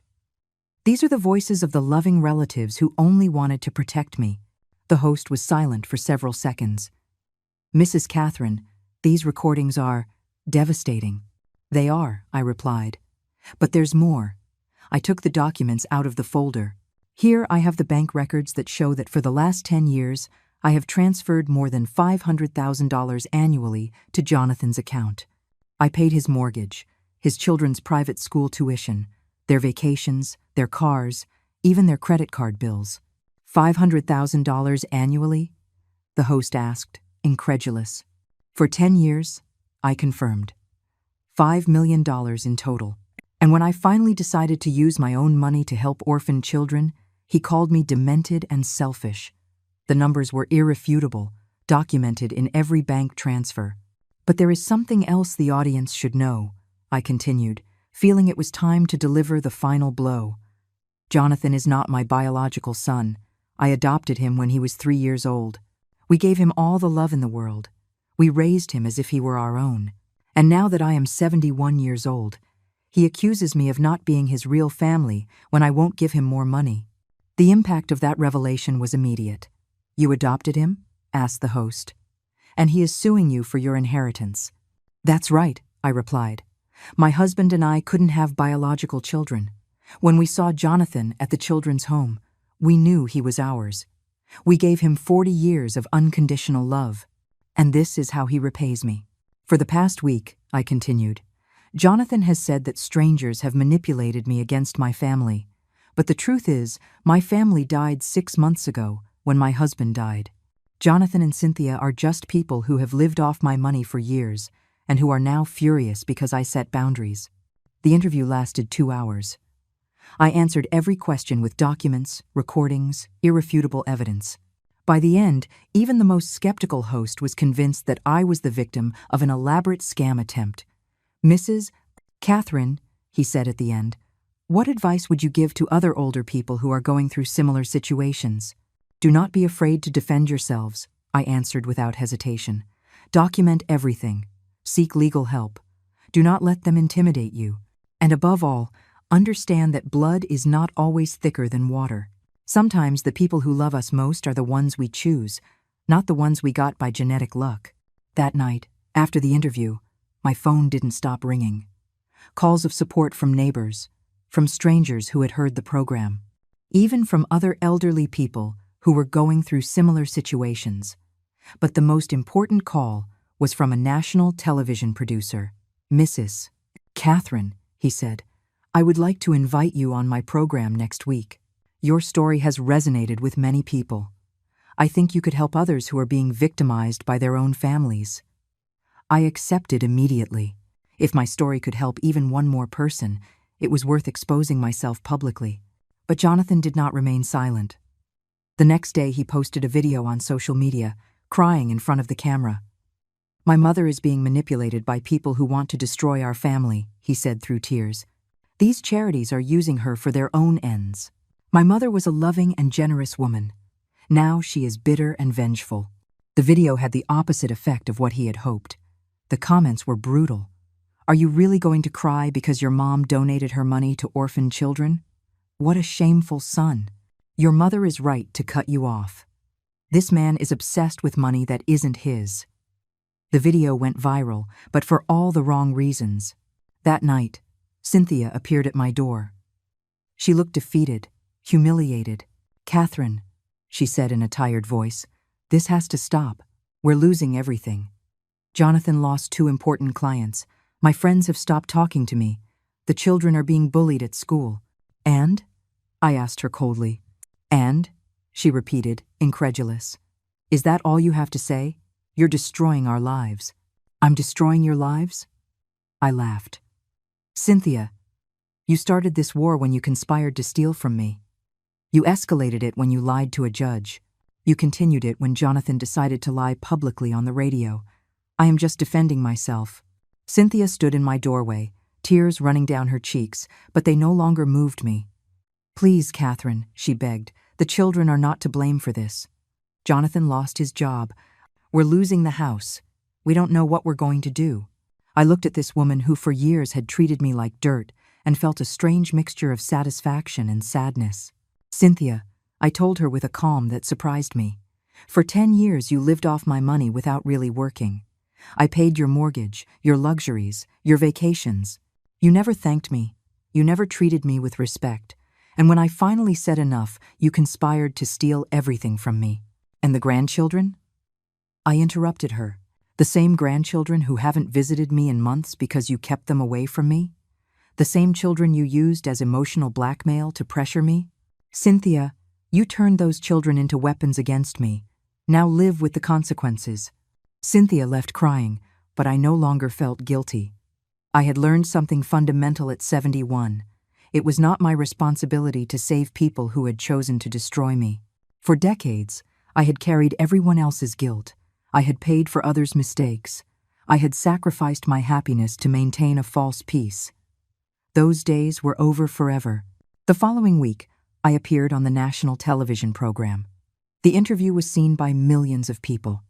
"These are the voices of the loving relatives who only wanted to protect me." The host was silent for several seconds. "Mrs. Catherine, These recordings are devastating. They are, I replied. But there's more. I took the documents out of the folder. Here I have the bank records that show that for the last 10 years, I have transferred more than $500,000 annually to Jonathan's account. I paid his mortgage, his children's private school tuition, their vacations, their cars, even their credit card bills. $500,000 annually? The host asked, incredulous. For 10 years, I confirmed. $5 million in total. And when I finally decided to use my own money to help orphan children, he called me demented and selfish. The numbers were irrefutable, documented in every bank transfer. But there is something else the audience should know, I continued, feeling it was time to deliver the final blow. Jonathan is not my biological son. I adopted him when he was 3 years old. We gave him all the love in the world. We raised him as if he were our own. And now that I am 71 years old, he accuses me of not being his real family when I won't give him more money. The impact of that revelation was immediate. You adopted him? Asked the host. And he is suing you for your inheritance. That's right, I replied. My husband and I couldn't have biological children. When we saw Jonathan at the children's home, we knew he was ours. We gave him 40 years of unconditional love. And this is how he repays me. For the past week, I continued, Jonathan has said that strangers have manipulated me against my family. But the truth is, my family died 6 months ago when my husband died. Jonathan and Cynthia are just people who have lived off my money for years and who are now furious because I set boundaries. The interview lasted 2 hours. I answered every question with documents, recordings, irrefutable evidence. By the end, even the most skeptical host was convinced that I was the victim of an elaborate scam attempt. Mrs. Catherine, he said at the end, what advice would you give to other older people who are going through similar situations? Do not be afraid to defend yourselves, I answered without hesitation. Document everything. Seek legal help. Do not let them intimidate you. And above all, understand that blood is not always thicker than water. Sometimes the people who love us most are the ones we choose, not the ones we got by genetic luck. That night, after the interview, my phone didn't stop ringing. Calls of support from neighbors, from strangers who had heard the program, even from other elderly people who were going through similar situations. But the most important call was from a national television producer. Mrs. Catherine, he said, I would like to invite you on my program next week. Your story has resonated with many people. I think you could help others who are being victimized by their own families. I accepted immediately. If my story could help even one more person, it was worth exposing myself publicly. But Jonathan did not remain silent. The next day he posted a video on social media, crying in front of the camera. My mother is being manipulated by people who want to destroy our family, he said through tears. These charities are using her for their own ends. My mother was a loving and generous woman. Now she is bitter and vengeful. The video had the opposite effect of what he had hoped. The comments were brutal. Are you really going to cry because your mom donated her money to orphan children? What a shameful son. Your mother is right to cut you off. This man is obsessed with money that isn't his. The video went viral, but for all the wrong reasons. That night, Cynthia appeared at my door. She looked defeated, humiliated. Catherine, she said in a tired voice, this has to stop. We're losing everything. Jonathan lost 2 important clients. My friends have stopped talking to me. The children are being bullied at school. And? I asked her coldly. And? She repeated, incredulous. Is that all you have to say? You're destroying our lives. I'm destroying your lives? I laughed. Cynthia, you started this war when you conspired to steal from me. You escalated it when you lied to a judge. You continued it when Jonathan decided to lie publicly on the radio. I am just defending myself. Cynthia stood in my doorway, tears running down her cheeks, but they no longer moved me. Please, Catherine, she begged, the children are not to blame for this. Jonathan lost his job. We're losing the house. We don't know what we're going to do. I looked at this woman who for years had treated me like dirt and felt a strange mixture of satisfaction and sadness. Cynthia, I told her with a calm that surprised me. For 10 years you lived off my money without really working. I paid your mortgage, your luxuries, your vacations. You never thanked me. You never treated me with respect. And when I finally said enough, you conspired to steal everything from me. And the grandchildren? I interrupted her. The same grandchildren who haven't visited me in months because you kept them away from me? The same children you used as emotional blackmail to pressure me? Cynthia, you turned those children into weapons against me. Now live with the consequences. Cynthia left crying, but I no longer felt guilty. I had learned something fundamental at 71. It was not my responsibility to save people who had chosen to destroy me. For decades, I had carried everyone else's guilt. I had paid for others' mistakes. I had sacrificed my happiness to maintain a false peace. Those days were over forever. The following week, I appeared on the national television program. The interview was seen by millions of people.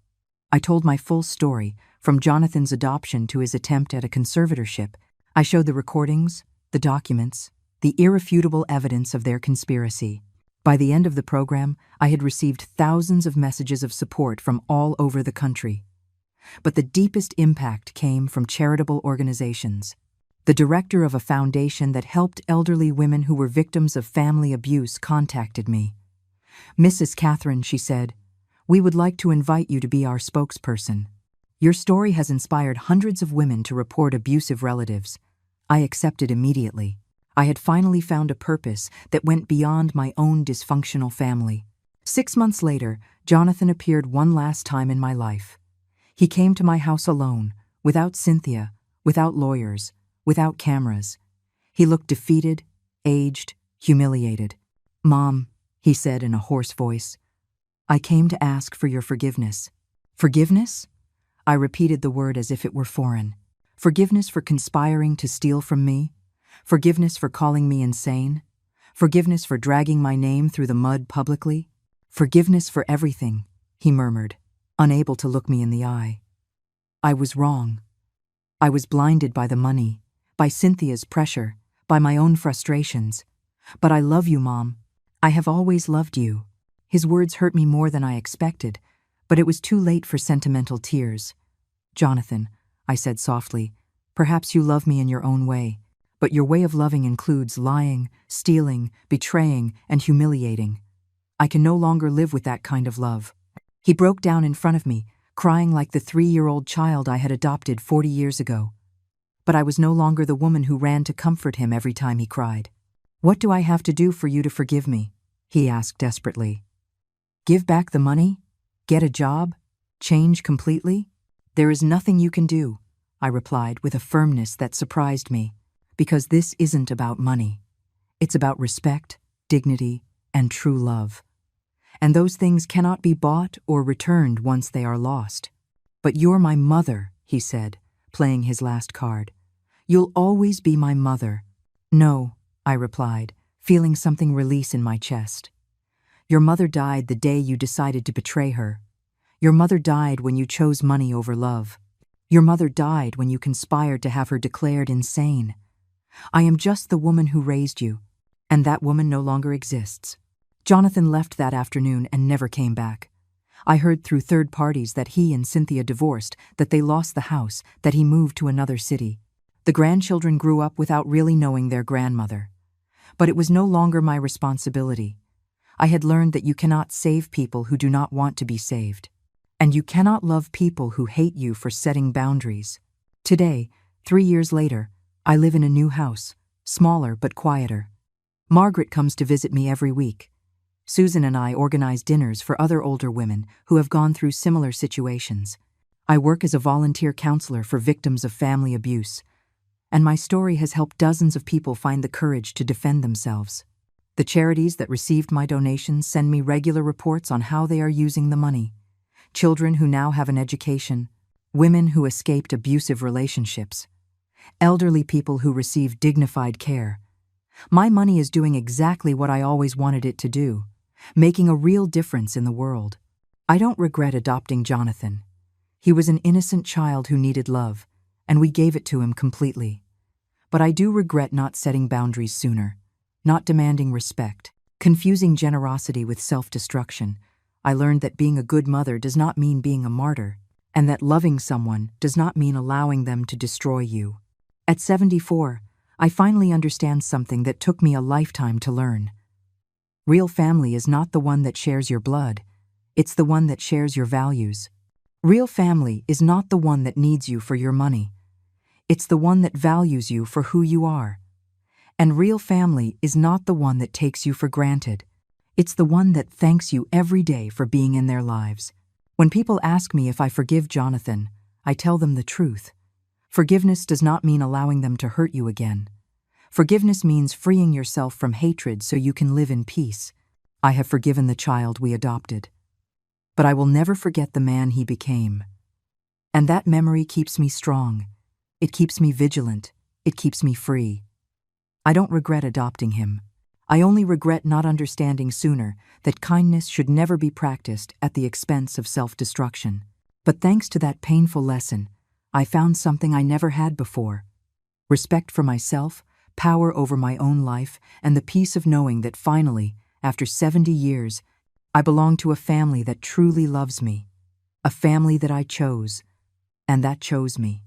I told my full story, from Jonathan's adoption to his attempt at a conservatorship. I showed the recordings, the documents, the irrefutable evidence of their conspiracy. By the end of the program, I had received thousands of messages of support from all over the country. But the deepest impact came from charitable organizations. The director of a foundation that helped elderly women who were victims of family abuse contacted me. "Mrs. Catherine," she said, "we would like to invite you to be our spokesperson. Your story has inspired hundreds of women to report abusive relatives." I accepted immediately. I had finally found a purpose that went beyond my own dysfunctional family. 6 months later, Jonathan appeared one last time in my life. He came to my house alone, without Cynthia, without lawyers, without cameras. He looked defeated, aged, humiliated. "Mom," he said in a hoarse voice, "I came to ask for your forgiveness." "Forgiveness?" I repeated the word as if it were foreign. Forgiveness for conspiring to steal from me? Forgiveness for calling me insane? Forgiveness for dragging my name through the mud publicly? Forgiveness for everything, he murmured, unable to look me in the eye. I was wrong. I was blinded by the money, by Cynthia's pressure, by my own frustrations. "But I love you, Mom. I have always loved you." His words hurt me more than I expected, but it was too late for sentimental tears. "Jonathan," I said softly, "perhaps you love me in your own way, but your way of loving includes lying, stealing, betraying, and humiliating. I can no longer live with that kind of love." He broke down in front of me, crying like the 3-year-old child I had adopted 40 years ago. But I was no longer the woman who ran to comfort him every time he cried. "What do I have to do for you to forgive me?" he asked desperately. "Give back the money? Get a job? Change completely?" "There is nothing you can do," I replied with a firmness that surprised me, "because this isn't about money. It's about respect, dignity, and true love. And those things cannot be bought or returned once they are lost." "But you're my mother," he said, playing his last card. "You'll always be my mother." "No," I replied, feeling something release in my chest. "Your mother died the day you decided to betray her. Your mother died when you chose money over love. Your mother died when you conspired to have her declared insane. I am just the woman who raised you, and that woman no longer exists." Jonathan left that afternoon and never came back. I heard through third parties that he and Cynthia divorced, that they lost the house, that he moved to another city. The grandchildren grew up without really knowing their grandmother. But it was no longer my responsibility. I had learned that you cannot save people who do not want to be saved. And you cannot love people who hate you for setting boundaries. Today, 3 years later, I live in a new house, smaller but quieter. Margaret comes to visit me every week. Susan and I organize dinners for other older women who have gone through similar situations. I work as a volunteer counselor for victims of family abuse, and my story has helped dozens of people find the courage to defend themselves. The charities that received my donations send me regular reports on how they are using the money. Children who now have an education, women who escaped abusive relationships, elderly people who receive dignified care. My money is doing exactly what I always wanted it to do, making a real difference in the world. I don't regret adopting Jonathan. He was an innocent child who needed love, and we gave it to him completely. But I do regret not setting boundaries sooner, not demanding respect, confusing generosity with self-destruction. I learned that being a good mother does not mean being a martyr, and that loving someone does not mean allowing them to destroy you. At 74, I finally understand something that took me a lifetime to learn. Real family is not the one that shares your blood, it's the one that shares your values. Real family is not the one that needs you for your money, it's the one that values you for who you are. And real family is not the one that takes you for granted, it's the one that thanks you every day for being in their lives. When people ask me if I forgive Jonathan, I tell them the truth. Forgiveness does not mean allowing them to hurt you again. Forgiveness means freeing yourself from hatred so you can live in peace. I have forgiven the child we adopted. But I will never forget the man he became. And that memory keeps me strong. It keeps me vigilant. It keeps me free. I don't regret adopting him. I only regret not understanding sooner that kindness should never be practiced at the expense of self-destruction. But thanks to that painful lesson, I found something I never had before: respect for myself, power over my own life, and the peace of knowing that finally, after 70 years, I belong to a family that truly loves me, a family that I chose, and that chose me.